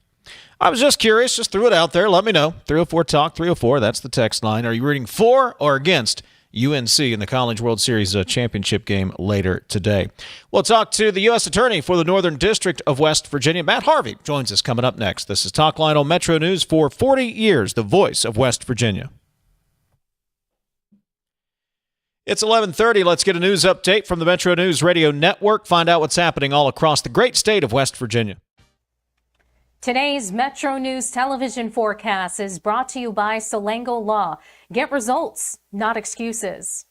I was just curious. Just threw it out there. Let me know. 304-TALK, 304. That's the text line. Are you rooting for or against UNC in the College World Series championship game later today? We'll talk to the U.S. Attorney for the Northern District of West Virginia. Matt Harvey joins us coming up next. This is Talkline on Metro News for 40 years, the voice of West Virginia. It's 11:30. Let's get a news update from the Metro News Radio Network. Find out what's happening all across the great state of West Virginia. Today's Metro News television forecast is brought to you by Salango Law. Get results, not excuses.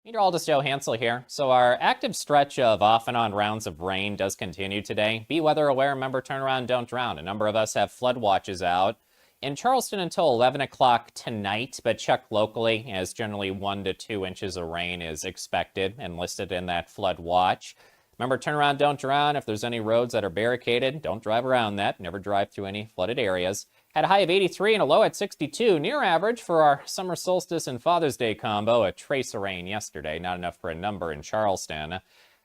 Meteorologist Joe Hansel here. So our active stretch of off and on rounds of rain does continue today. Be weather aware. Remember, turn around, don't drown. A number of us have flood watches out in Charleston until 11 o'clock tonight, but check locally as generally 1 to 2 inches of rain is expected and listed in that flood watch. Remember, turn around, don't drown. If there's any roads that are barricaded, don't drive around that. Never drive through any flooded areas. Had a high of 83 and a low at 62, near average for our summer solstice and Father's Day combo. A trace of rain yesterday, not enough for a number in Charleston.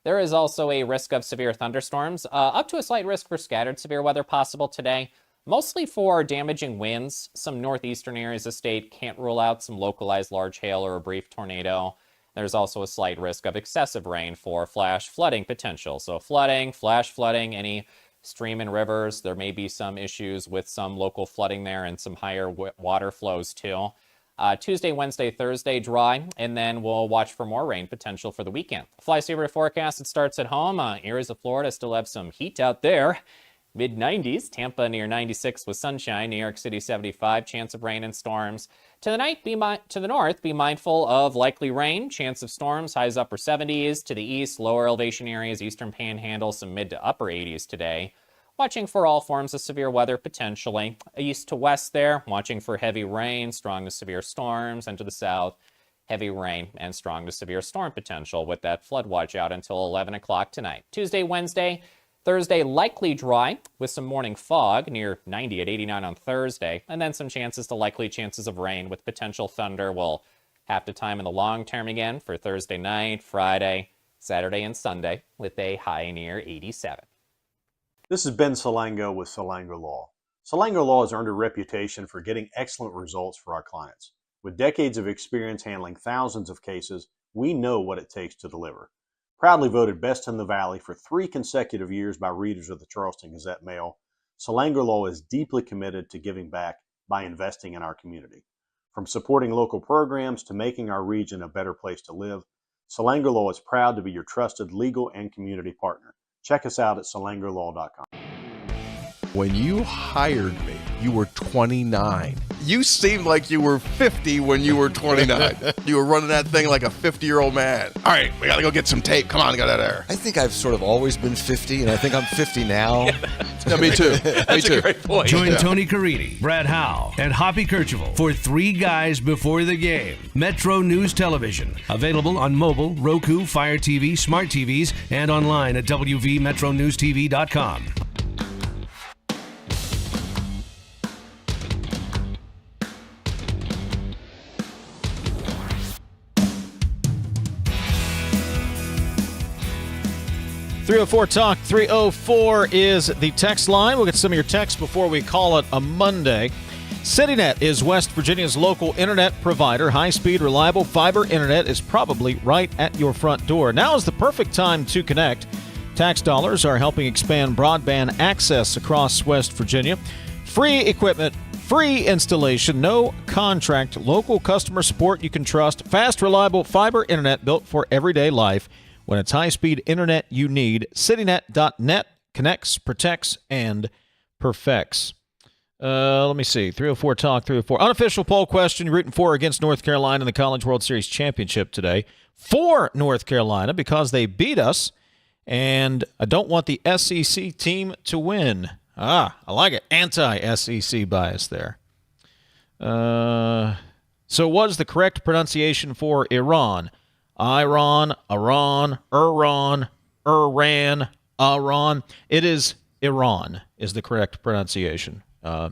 There is also a risk of severe thunderstorms, up to a slight risk for scattered severe weather possible today. Mostly for damaging winds. Some northeastern areas of the state can't rule out some localized large hail or a brief tornado. There's also a slight risk of excessive rain for flash flooding potential. So flooding, flash flooding, any stream and rivers. There may be some issues with some local flooding there and some higher water flows too. Tuesday, Wednesday, Thursday, dry, and then we'll watch for more rain potential for the weekend. Fly saver forecast, it starts at home. Areas of Florida still have some heat out there. Mid-90s, Tampa near 96 with sunshine, New York City 75, chance of rain and storms. To the north, be mindful of likely rain, chance of storms, highs upper 70s. To the east, lower elevation areas, eastern panhandle, some mid to upper 80s today. Watching for all forms of severe weather potentially. East to west there, watching for heavy rain, strong to severe storms, and to the south, heavy rain and strong to severe storm potential with that flood watch out until 11 o'clock tonight. Tuesday, Wednesday, Thursday, likely dry with some morning fog near 90 at 89 on Thursday, and then some likely chances of rain with potential thunder. We'll have to time in the long term again for Thursday night, Friday, Saturday, and Sunday with a high near 87. This is Ben Salango with Salango Law. Salango Law has earned a reputation for getting excellent results for our clients. With decades of experience handling thousands of cases, we know what it takes to deliver. Proudly voted Best in the Valley for 3 consecutive years by readers of the Charleston Gazette-Mail, Salango Law is deeply committed to giving back by investing in our community. From supporting local programs to making our region a better place to live, Salango Law is proud to be your trusted legal and community partner. Check us out at salangolaw.com. When you hired me, you were 29. You seemed like you were 50 when you were 29. You were running that thing like a 50-year-old man. All right, we got to go get some tape. Come on, get out of there. I think I've sort of always been 50, and I think I'm 50 now. Yeah, me too. That's me too. a great point. Join Tony Caridi, Brad Howe, and Hoppy Kercheval for 3 Guys Before the Game. Metro News Television. Available on mobile, Roku, Fire TV, smart TVs, and online at wvmetronewstv.com. 304 Talk 304 is the text line. We'll get some of your texts before we call it a Monday. CityNet is West Virginia's local internet provider. High-speed, reliable fiber internet is probably right at your front door. Now is the perfect time to connect. Tax dollars are helping expand broadband access across West Virginia. Free equipment, free installation, no contract, local customer support you can trust, fast, reliable fiber internet built for everyday life. When it's high-speed internet you need, citynet.net connects, protects, and perfects. Let me see. 304 Talk 304. Unofficial poll question. You're rooting for or against North Carolina in the College World Series Championship today. For North Carolina because they beat us, and I don't want the SEC team to win. I like it. Anti-SEC bias there. So what is the correct pronunciation for Iran? Iran, Iran, Iran, Iran, Iran. It is Iran is the correct pronunciation,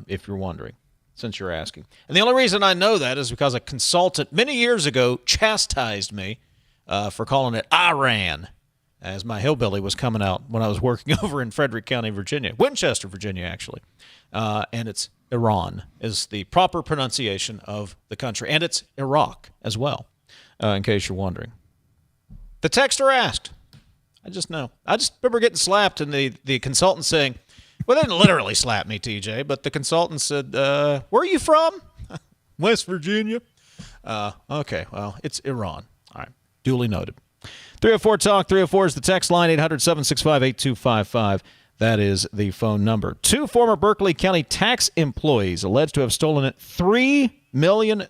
if you're wondering, since you're asking. And the only reason I know that is because a consultant many years ago chastised me for calling it Iran, as my hillbilly was coming out when I was working over in Frederick County, Virginia, Winchester, Virginia, actually. And it's Iran is the proper pronunciation of the country. And it's Iraq as well, in case you're wondering. The texter asked. I just know. I just remember getting slapped and the consultant saying, well, they didn't literally slap me, TJ, but the consultant said, where are you from? West Virginia. Okay, well, it's Iran. All right, duly noted. 304 Talk 304 is the text line, 800-765-8255. That is the phone number. 2 former Berkeley County tax employees alleged to have stolen $3 million,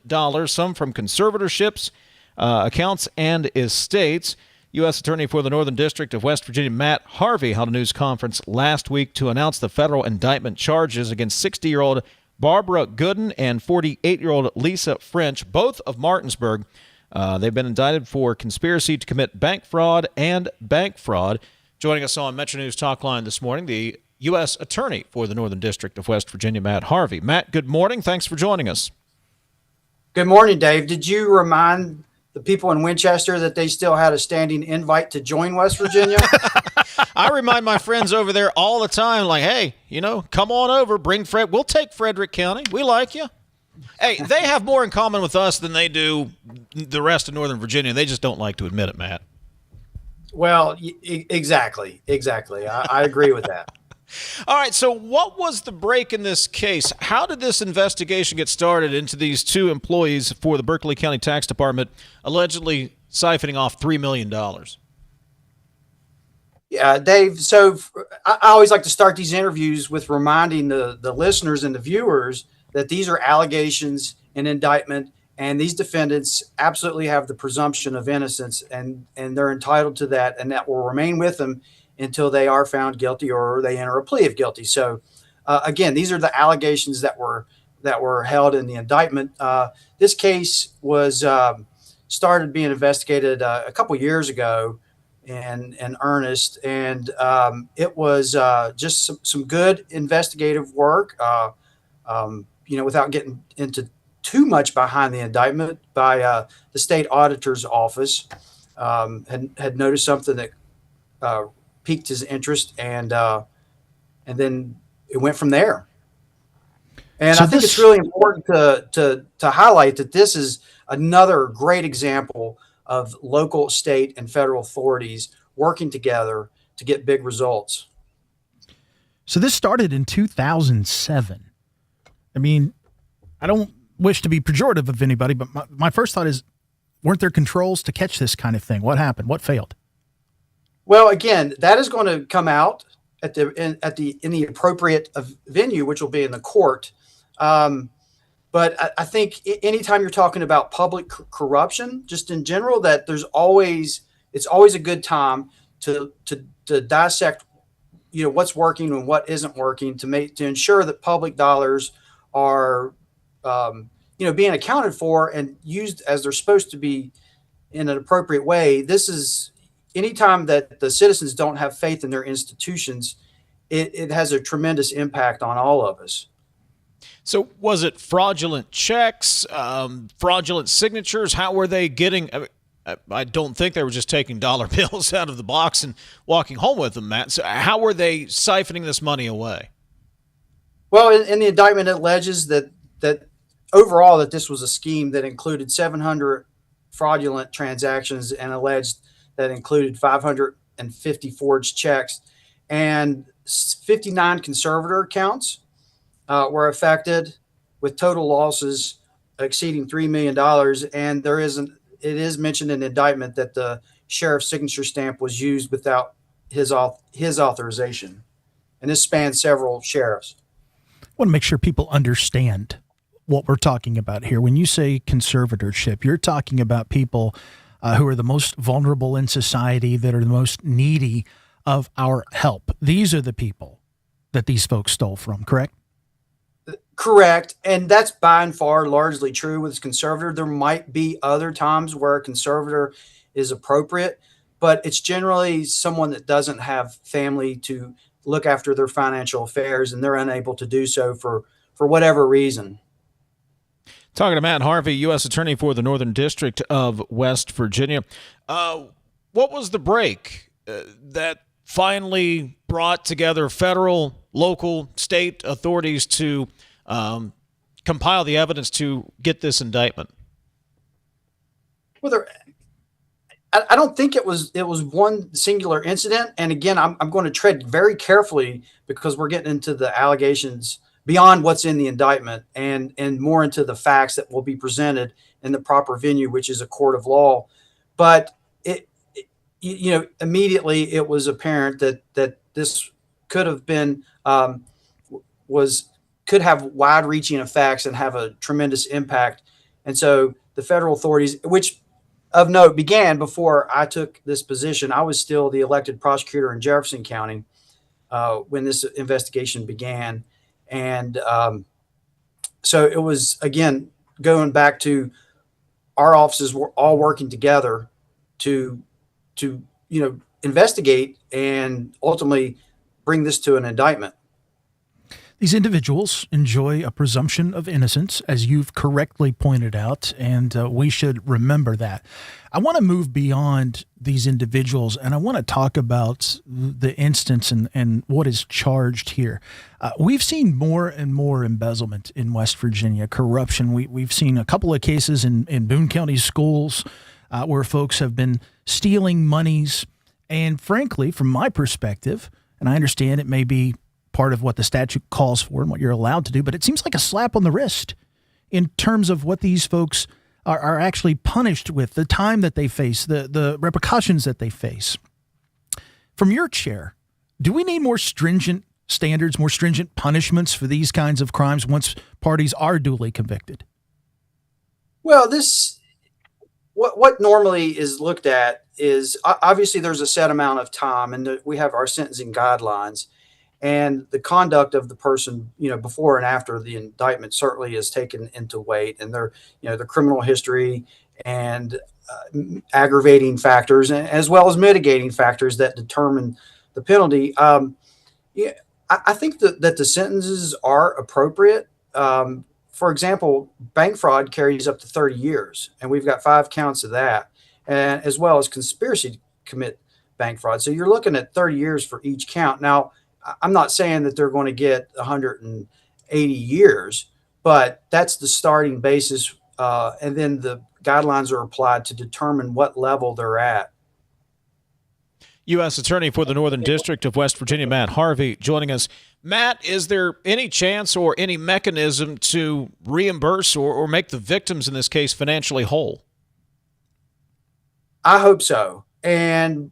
some from conservatorships, accounts, and estates. U.S. Attorney for the Northern District of West Virginia, Matt Harvey, held a news conference last week to announce the federal indictment charges against 60-year-old Barbara Gooden and 48-year-old Lisa French, both of Martinsburg. They've been indicted for conspiracy to commit bank fraud and bank fraud. Joining us on MetroNews Talkline this morning, the U.S. Attorney for the Northern District of West Virginia, Matt Harvey. Matt, good morning. Thanks for joining us. Good morning, Dave. Did you remind the people in Winchester that they still had a standing invite to join West Virginia? I remind my friends over there all the time, like, hey, come on over, bring Fred. We'll take Frederick County. We like you. Hey, they have more in common with us than they do the rest of Northern Virginia. They just don't like to admit it, Matt. Well, exactly. I agree with that. All right, so what was the break in this case? How did this investigation get started into these 2 employees for the Berkeley County Tax Department allegedly siphoning off $3 million? Yeah, Dave, so I always like to start these interviews with reminding the listeners and the viewers that these are allegations and indictment, and these defendants absolutely have the presumption of innocence, and they're entitled to that, and that will remain with them until they are found guilty or they enter a plea of guilty. So, again, these are the allegations that were held in the indictment. This case was started being investigated a couple years ago in earnest, and it was just some good investigative work. Without getting into too much behind the indictment, by the state auditor's office, had noticed something that piqued his interest, and then it went from there. And so I think it's really important to highlight that this is another great example of local, state, and federal authorities working together to get big results. So this started in 2007. I mean, I don't wish to be pejorative of anybody, but my first thought is, weren't there controls to catch this kind of thing? What happened? What failed? Well, again, that is going to come out in the appropriate venue, which will be in the court. But I think anytime you're talking about public corruption, just in general, that it's always a good time to dissect, what's working and what isn't working, to ensure that public dollars are, being accounted for and used as they're supposed to be in an appropriate way. This is anytime that the citizens don't have faith in their institutions, it has a tremendous impact on all of us. So was it fraudulent checks, fraudulent signatures? How were they getting? I don't think they were just taking dollar bills out of the box and walking home with them, Matt. So how were they siphoning this money away? Well, in the indictment, it alleges that overall that this was a scheme that included 700 fraudulent transactions and alleged that included 550 forged checks, and 59 conservator accounts were affected, with total losses exceeding $3 million. And it is mentioned in the indictment that the sheriff's signature stamp was used without his authorization, and this spans several sheriffs. I want to make sure people understand what we're talking about here. When you say conservatorship, you're talking about people who are the most vulnerable in society, that are the most needy of our help. These are the people that these folks stole from, correct? Correct. And that's by and far largely true with conservator. There might be other times where a conservator is appropriate, but it's generally someone that doesn't have family to look after their financial affairs, and they're unable to do so for whatever reason. Talking to Matt Harvey, U.S. Attorney for the Northern District of West Virginia. What was the break that finally brought together federal, local, state authorities to compile the evidence to get this indictment? Well, I don't think it was one singular incident. And again, I'm going to tread very carefully because we're getting into the allegations beyond what's in the indictment and more into the facts that will be presented in the proper venue, which is a court of law. But immediately it was apparent that this could have been could have wide-reaching effects and have a tremendous impact. And so the federal authorities, which of note began before I took this position, I was still the elected prosecutor in Jefferson County when this investigation began. And so it was, again, going back to our offices were all working together to investigate and ultimately bring this to an indictment. These individuals enjoy a presumption of innocence, as you've correctly pointed out, and we should remember that. I want to move beyond these individuals, and I want to talk about the instance and what is charged here. We've seen more and more embezzlement in West Virginia, corruption. We've seen a couple of cases in Boone County schools where folks have been stealing monies. And frankly, from my perspective, and I understand it may be part of what the statute calls for and what you're allowed to do, but it seems like a slap on the wrist in terms of what these folks are actually punished with, the time that they face, the repercussions that they face. From your chair, do we need more stringent standards, more stringent punishments for these kinds of crimes once parties are duly convicted? Well, what normally is looked at is obviously there's a set amount of time, and we have our sentencing guidelines. And the conduct of the person, before and after the indictment certainly is taken into weight, and their criminal history and aggravating factors, as well as mitigating factors that determine the penalty. I think that the sentences are appropriate. For example, bank fraud carries up to 30 years, and we've got 5 counts of that, and as well as conspiracy to commit bank fraud. So you're looking at 30 years for each count. Now, I'm not saying that they're going to get 180 years, but that's the starting basis. And then the guidelines are applied to determine what level they're at. U.S. Attorney for the Northern District of West Virginia, Matt Harvey, joining us. Matt, is there any chance or any mechanism to reimburse or make the victims in this case financially whole? I hope so. And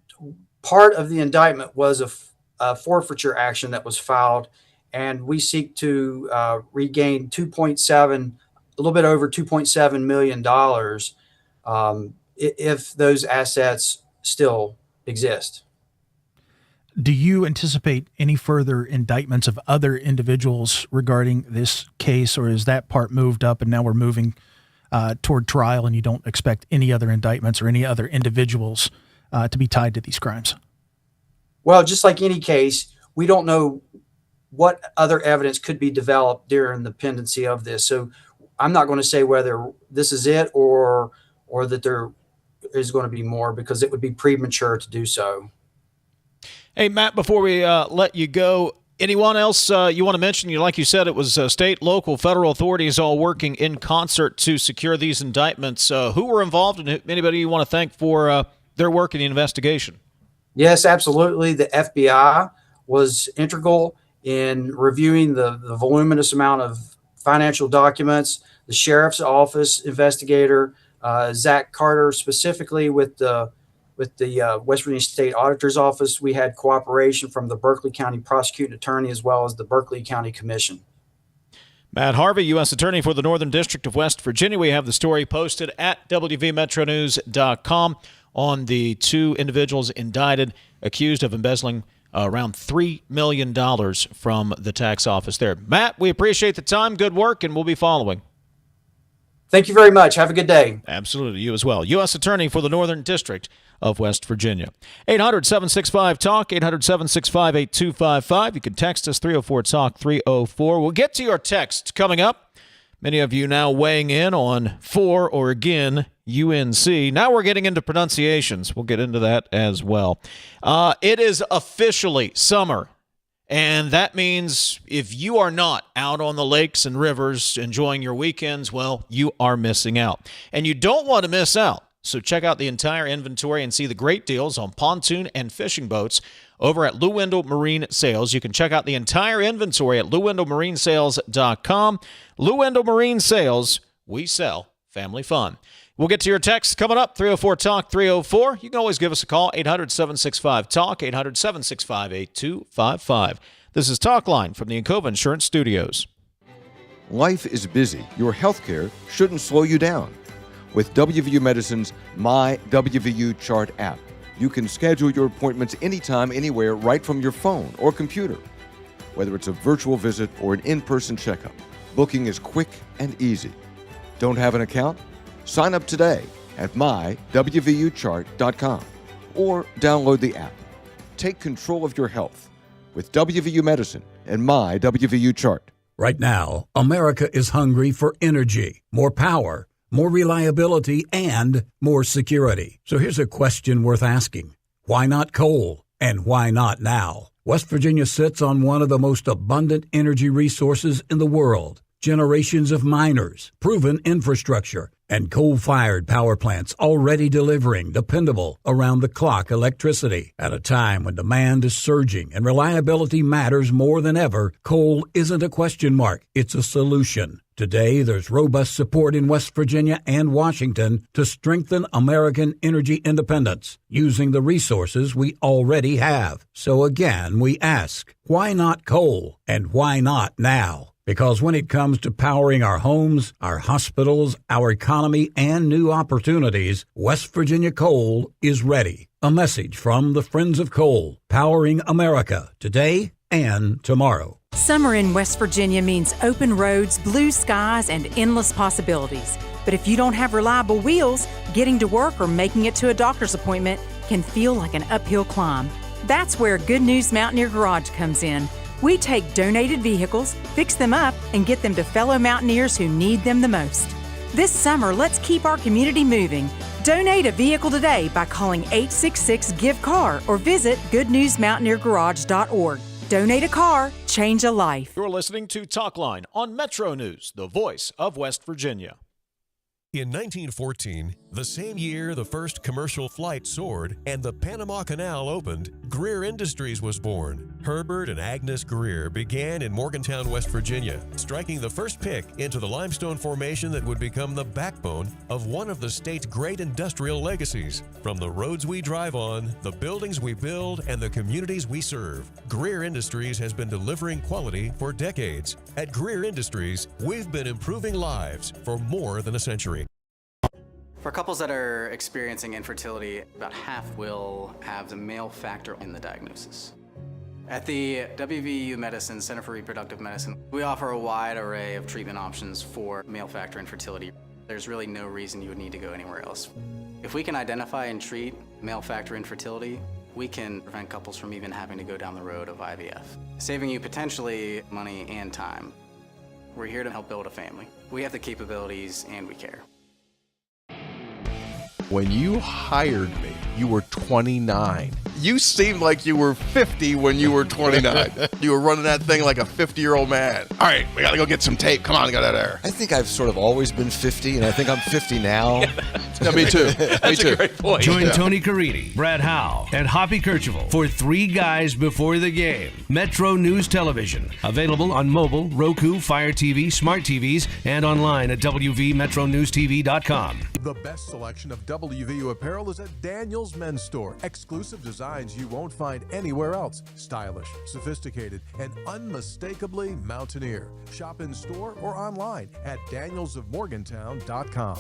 part of the indictment was a forfeiture action that was filed, and we seek to regain a little bit over $2.7 million if those assets still exist. Do you anticipate any further indictments of other individuals regarding this case, or is that part moved up and now we're moving toward trial and you don't expect any other indictments or any other individuals to be tied to these crimes? Well, just like any case, we don't know what other evidence could be developed during the pendency of this. So I'm not going to say whether this is it or that there is going to be more because it would be premature to do so. Hey, Matt, before we let you go, anyone else you want to mention? Like you said, it was state, local, federal authorities all working in concert to secure these indictments. Who were involved, and anybody you want to thank for their work in the investigation? Yes, absolutely. The FBI was integral in reviewing the voluminous amount of financial documents. The sheriff's office investigator, Zach Carter, specifically with the West Virginia State Auditor's Office. We had cooperation from the Berkeley County Prosecuting Attorney as well as the Berkeley County Commission. Matt Harvey, U.S. Attorney for the Northern District of West Virginia. We have the story posted at wvmetronews.com on the two individuals indicted, accused of embezzling around $3 million from the tax office there. Matt, we appreciate the time. Good work, and we'll be following. Thank you very much. Have a good day. Absolutely. You as well. U.S. Attorney for the Northern District of West Virginia. 800-765-TALK, 800-765-8255. You can text us 304-TALK-304. We'll get to your text coming up. Many of you now weighing in on for or again UNC. Now we're getting into pronunciations. We'll get into that as well. It is officially summer. And that means if you are not out on the lakes and rivers enjoying your weekends, well, you are missing out. And you don't want to miss out. So check out the entire inventory and see the great deals on pontoon and fishing boats over at Lou Wendell Marine Sales. You can check out the entire inventory at LouWendellMarineSales.com. Lou Wendell Marine Sales, we sell family fun. We'll get to your text coming up, 304-TALK-304. You can always give us a call, 800-765-TALK, 800-765-8255. This is Talkline from the Encova Insurance Studios. Life is busy. Your health care shouldn't slow you down. With WVU Medicine's My WVU Chart app, you can schedule your appointments anytime, anywhere, right from your phone or computer. Whether it's a virtual visit or an in-person checkup, booking is quick and easy. Don't have an account? Sign up today at mywvuchart.com or download the app. Take control of your health with WVU Medicine and My WVU Chart. Right now, America is hungry for energy, more power, more reliability, and more security. So here's a question worth asking. Why not coal? And why not now? West Virginia sits on one of the most abundant energy resources in the world. Generations of miners, proven infrastructure, and coal-fired power plants already delivering dependable, around-the-clock electricity. At a time when demand is surging and reliability matters more than ever, coal isn't a question mark, it's a solution. Today, there's robust support in West Virginia and Washington to strengthen American energy independence using the resources we already have. So again, we ask, why not coal? And why not now? Because when it comes to powering our homes, our hospitals, our economy, and new opportunities, West Virginia Coal is ready. A message from the Friends of Coal, powering America today and tomorrow. Summer in West Virginia means open roads, blue skies, and endless possibilities. But if you don't have reliable wheels, getting to work or making it to a doctor's appointment can feel like an uphill climb. That's where Good News Mountaineer Garage comes in. We take donated vehicles, fix them up, and get them to fellow mountaineers who need them the most. This summer, let's keep our community moving. Donate a vehicle today by calling 866-GIVE-CAR or visit goodnewsmountaineergarage.org. Donate a car, change a life. You're listening to Talkline on Metro News, the voice of West Virginia. In 1914, the same year the first commercial flight soared and the Panama Canal opened, Greer Industries was born. Herbert and Agnes Greer began in Morgantown, West Virginia, striking the first pick into the limestone formation that would become the backbone of one of the state's great industrial legacies. From the roads we drive on, the buildings we build, and the communities we serve, Greer Industries has been delivering quality for decades. At Greer Industries, we've been improving lives for more than a century. For couples that are experiencing infertility, about half will have the male factor in the diagnosis. At the WVU Medicine Center for Reproductive Medicine, we offer a wide array of treatment options for male factor infertility. There's really no reason you would need to go anywhere else. If we can identify and treat male factor infertility, we can prevent couples from even having to go down the road of IVF, saving you potentially money and time. We're here to help build a family. We have the capabilities and we care. When you hired me, you were 29. You seemed like you were 50 when you were 29. You were running that thing like a 50-year-old man. All right, we got to go get some tape. Come on, get out of there. I think I've sort of always been 50, and I think I'm 50 now. Yeah, me too. That's a great point. Join Tony Caridi, Brad Howe, and Hoppy Kercheval for Three Guys Before the Game. Metro News Television. Available on mobile, Roku, Fire TV, smart TVs, and online at WVMetroNewsTV.com. The best selection of WVU apparel is at Daniel's Men's Store. Exclusive designs you won't find anywhere else. Stylish, sophisticated, and unmistakably mountaineer. Shop in store or online at danielsofmorgantown.com.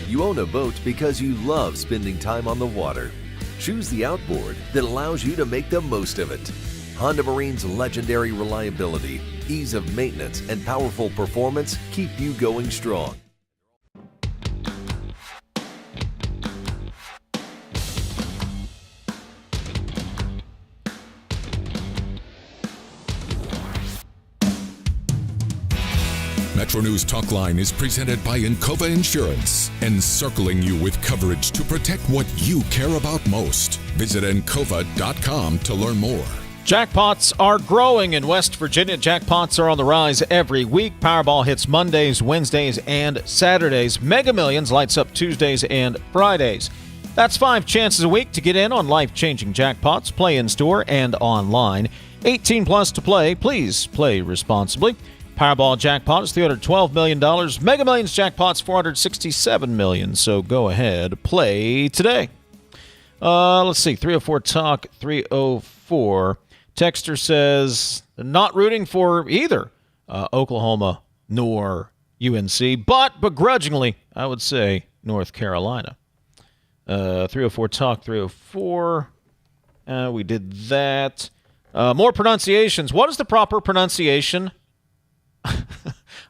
You own a boat because you love spending time on the water. Choose the outboard that allows you to make the most of it. Honda Marine's legendary reliability, ease of maintenance, and powerful performance keep you going strong. MetroNews Talkline is presented by Encova Insurance, encircling you with coverage to protect what you care about most. Visit Encova.com to learn more. Jackpots are growing in West Virginia. Jackpots are on the rise every week. Powerball hits Mondays, Wednesdays, and Saturdays. Mega Millions lights up Tuesdays and Fridays. That's 5 chances a week to get in on life-changing jackpots. Play in-store and online. 18 plus to play. Please play responsibly. Powerball jackpot is $312 million. Mega Millions jackpot's $467 million. So go ahead, play today. Let's see, 304 Talk 304. Texter says not rooting for either Oklahoma nor UNC, but begrudgingly, I would say North Carolina. 304 Talk 304. We did that. More pronunciations. What is the proper pronunciation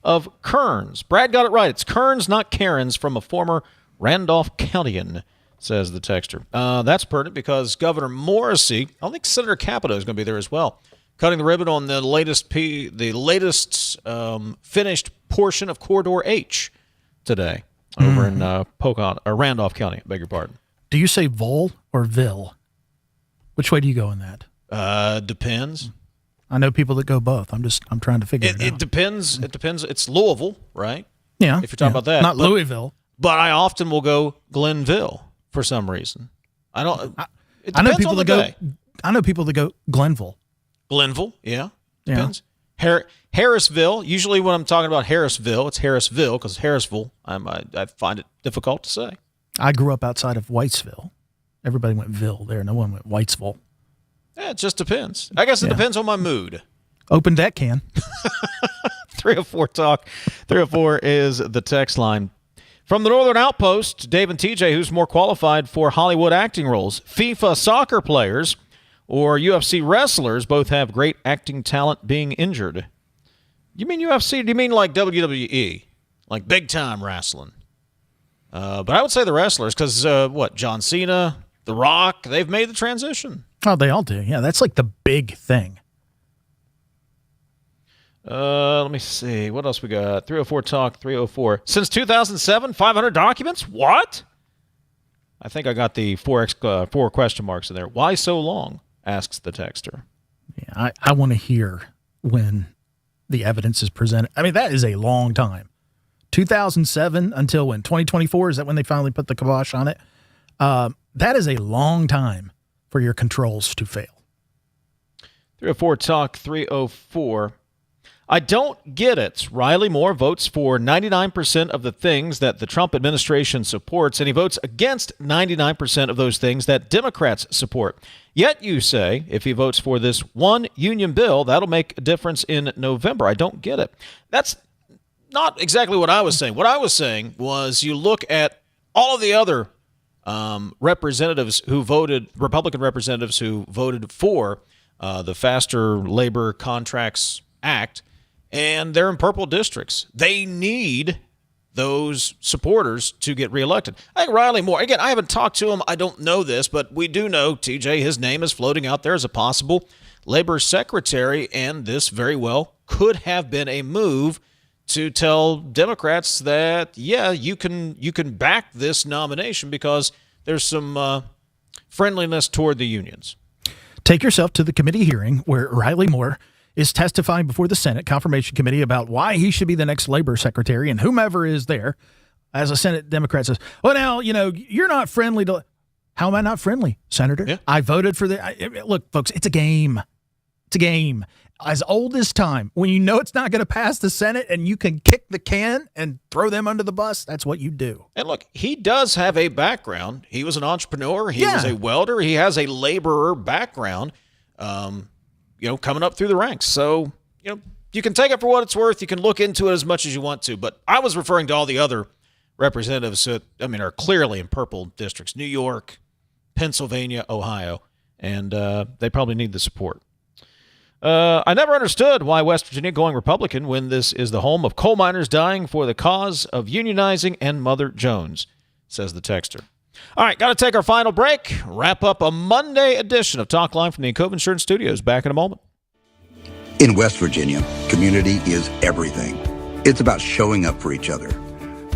of Kearns? Brad got it right. It's Kearns, not Cairns, from a former Randolph Countyan, says the texter. That's pertinent because Governor Morrissey, I think Senator Capito is going to be there as well, cutting the ribbon on the latest finished portion of Corridor H today over in Randolph County. Beg your pardon. Do you say Vol or Ville? Which way do you go in that? Depends. I know people that go both. I'm trying to figure it out. It depends. It depends. It's Louisville, right? Yeah. If you're talking about that. Not Louisville. But I often will go Glenville for some reason. I know people that go Glenville. Glenville, yeah. Depends. Harrisville. Usually when I'm talking about Harrisville, it's Harrisville because Harrisville, I find it difficult to say. I grew up outside of Whitesville. Everybody went Ville there. No one went Whitesville. Yeah, it just depends. I guess it depends on my mood. Open deck can. 304 Talk. 304 is the text line. From the Northern Outpost, Dave and TJ, who's more qualified for Hollywood acting roles? FIFA soccer players or UFC wrestlers both have great acting talent being injured. You mean UFC? Do you mean like WWE? Like big-time wrestling? But I would say the wrestlers because, John Cena, The Rock, they've made the transition. Oh, they all do. Yeah, that's like the big thing. Let me see. What else we got? 304 Talk 304. Since 2007, 500 documents? What? I think I got the four question marks in there. Why so long? Asks the texter. Yeah, I want to hear when the evidence is presented. I mean, that is a long time. 2007 until when? 2024? Is that when they finally put the kibosh on it? That is a long time for your controls to fail. 304 Talk 304. I don't get it. Riley Moore votes for 99% of the things that the Trump administration supports, and he votes against 99% of those things that Democrats support. Yet you say, if he votes for this one union bill, that'll make a difference in November. I don't get it. That's not exactly what I was saying. What I was saying was you look at all of the other representatives who voted, Republican representatives who voted for the Faster Labor Contracts Act, and they're in purple districts. They need those supporters to get reelected. I think Riley Moore, again, I haven't talked to him. I don't know this, but we do know, TJ, his name is floating out there as a possible labor secretary, and this very well could have been a move to tell Democrats that, yeah, you can back this nomination because there's some friendliness toward the unions. Take yourself to the committee hearing where Riley Moore is testifying before the Senate Confirmation Committee about why he should be the next labor secretary, and whomever is there as a Senate Democrat says, well, now, you're not friendly to... How am I not friendly, Senator? Yeah. I voted for look, folks, it's a game. It's a game. As old as time, when you know it's not going to pass the Senate and you can kick the can and throw them under the bus, that's what you do. And look, he does have a background. He was an entrepreneur. He was a welder. He has a laborer background, coming up through the ranks. So, you can take it for what it's worth. You can look into it as much as you want to. But I was referring to all the other representatives that, are clearly in purple districts, New York, Pennsylvania, Ohio, and they probably need the support. I never understood why West Virginia going Republican when this is the home of coal miners dying for the cause of unionizing and Mother Jones, says the texter. All right, got to take our final break. Wrap up a Monday edition of Talkline from the Encova Insurance Studios. Back in a moment. In West Virginia, community is everything. It's about showing up for each other.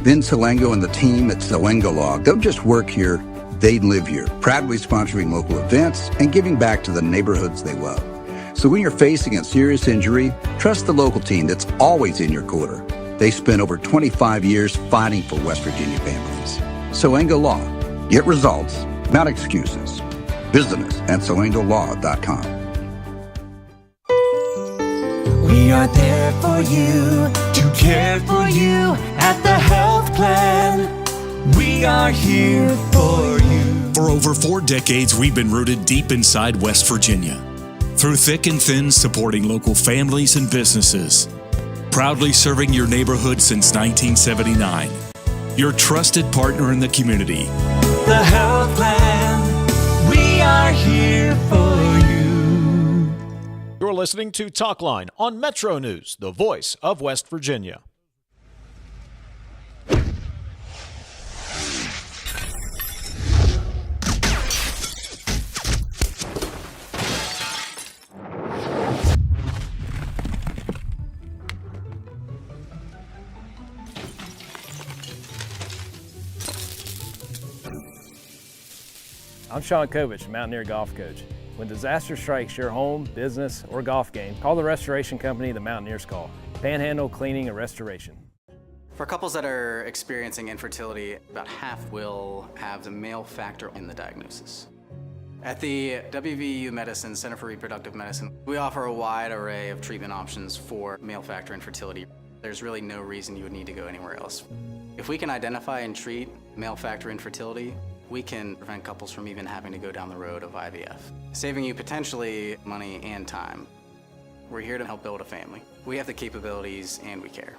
Vin Salango and the team at Salango Law don't just work here, they live here, proudly sponsoring local events and giving back to the neighborhoods they love. So when you're facing a serious injury, trust the local team that's always in your corner. They spent over 25 years fighting for West Virginia families. Salango Law. Get results, not excuses. Visit us at salangolaw.com. We are there for you, to care for you at the health plan. We are here for you. For over 4 decades, we've been rooted deep inside West Virginia. Through thick and thin, supporting local families and businesses. Proudly serving your neighborhood since 1979. Your trusted partner in the community. The health plan, we are here for you. You're listening to Talkline on Metro News, the voice of West Virginia. I'm Sean Kovich, Mountaineer Golf Coach. When disaster strikes your home, business, or golf game, call the restoration company the Mountaineers call. Panhandle Cleaning and Restoration. For couples that are experiencing infertility, about half will have the male factor in the diagnosis. At the WVU Medicine Center for Reproductive Medicine, we offer a wide array of treatment options for male factor infertility. There's really no reason you would need to go anywhere else. If we can identify and treat male factor infertility, we can prevent couples from even having to go down the road of IVF, saving you potentially money and time. We're here to help build a family. We have the capabilities and we care.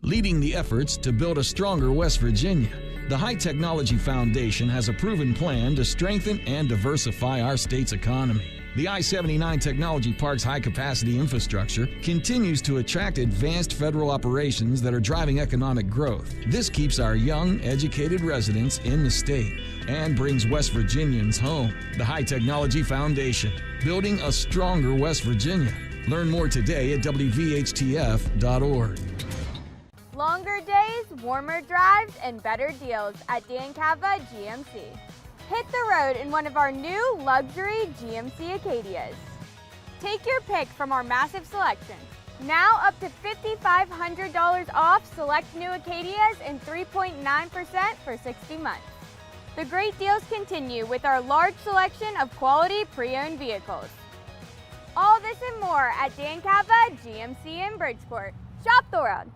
Leading the efforts to build a stronger West Virginia, the High Technology Foundation has a proven plan to strengthen and diversify our state's economy. The I-79 Technology Park's high-capacity infrastructure continues to attract advanced federal operations that are driving economic growth. This keeps our young, educated residents in the state and brings West Virginians home. The High Technology Foundation, building a stronger West Virginia. Learn more today at WVHTF.org. Longer days, warmer drives, and better deals at Dan Cava GMC. Hit the road in one of our new luxury GMC Acadias. Take your pick from our massive selection. Now up to $5,500 off select new Acadias and 3.9% for 60 months. The great deals continue with our large selection of quality pre-owned vehicles. All this and more at Dan Cava GMC in Bridgeport. Shop the world.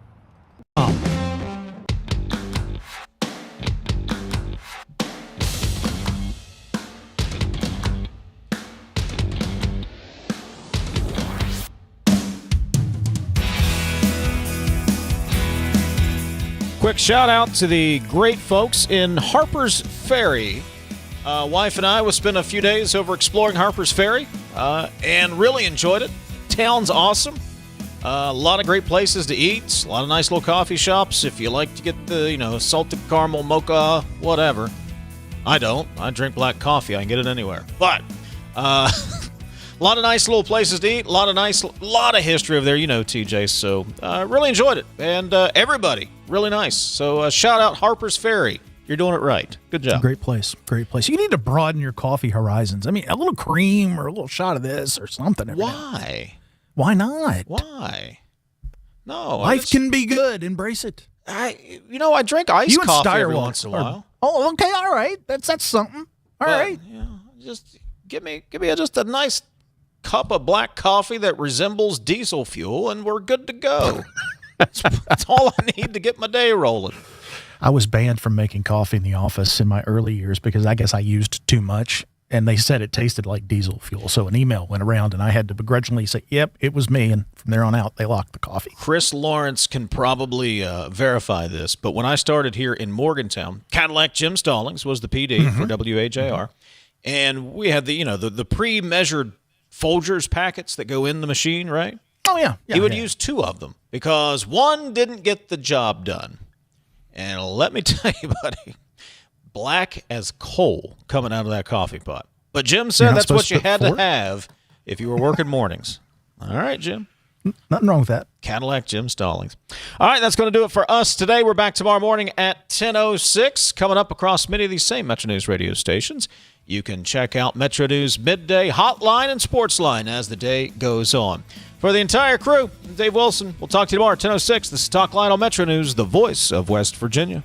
Quick shout out to the great folks in Harper's Ferry. Wife and I will spend a few days over exploring Harper's Ferry and really enjoyed it. Town's awesome. A lot of great places to eat. A lot of nice little coffee shops. If you like to get the, salted caramel, mocha, whatever. I don't. I drink black coffee. I can get it anywhere. But A lot of nice little places to eat. A lot of history over there, TJ. So really enjoyed it. And everybody, really nice. So shout out Harper's Ferry. You're doing it right. Good job. Great place. Great place. You need to broaden your coffee horizons. I mean, a little cream or a little shot of this or something. Why? Why not? Why? No. Life can be good. Embrace it. I drink iced coffee every once in a while. Oh, okay. All right. That's something. All right. Just give me just a nice cup of black coffee that resembles diesel fuel, and we're good to go. That's all I need to get my day rolling. I was banned from making coffee in the office in my early years because I guess I used too much, and they said it tasted like diesel fuel. So an email went around, and I had to begrudgingly say, yep, it was me. And from there on out, they locked the coffee. Chris Lawrence can probably verify this, but when I started here in Morgantown, Cadillac Jim Stallings was the PD for WAJR, and we had the pre-measured Folgers packets that go in the machine, right? Oh, yeah. He would use 2 of them because one didn't get the job done. And let me tell you, buddy, black as coal coming out of that coffee pot. But Jim said that's what you had to have if you were working mornings. All right, Jim. Nothing wrong with that. Cadillac Jim Stallings. All right, that's going to do it for us today. We're back tomorrow morning at 10:06. Coming up across many of these same Metro News radio stations. You can check out Metro News Midday Hotline and Sportsline as the day goes on. For the entire crew, Dave Wilson, we'll talk to you tomorrow at 10:06. This is Talkline on Metro News, the voice of West Virginia.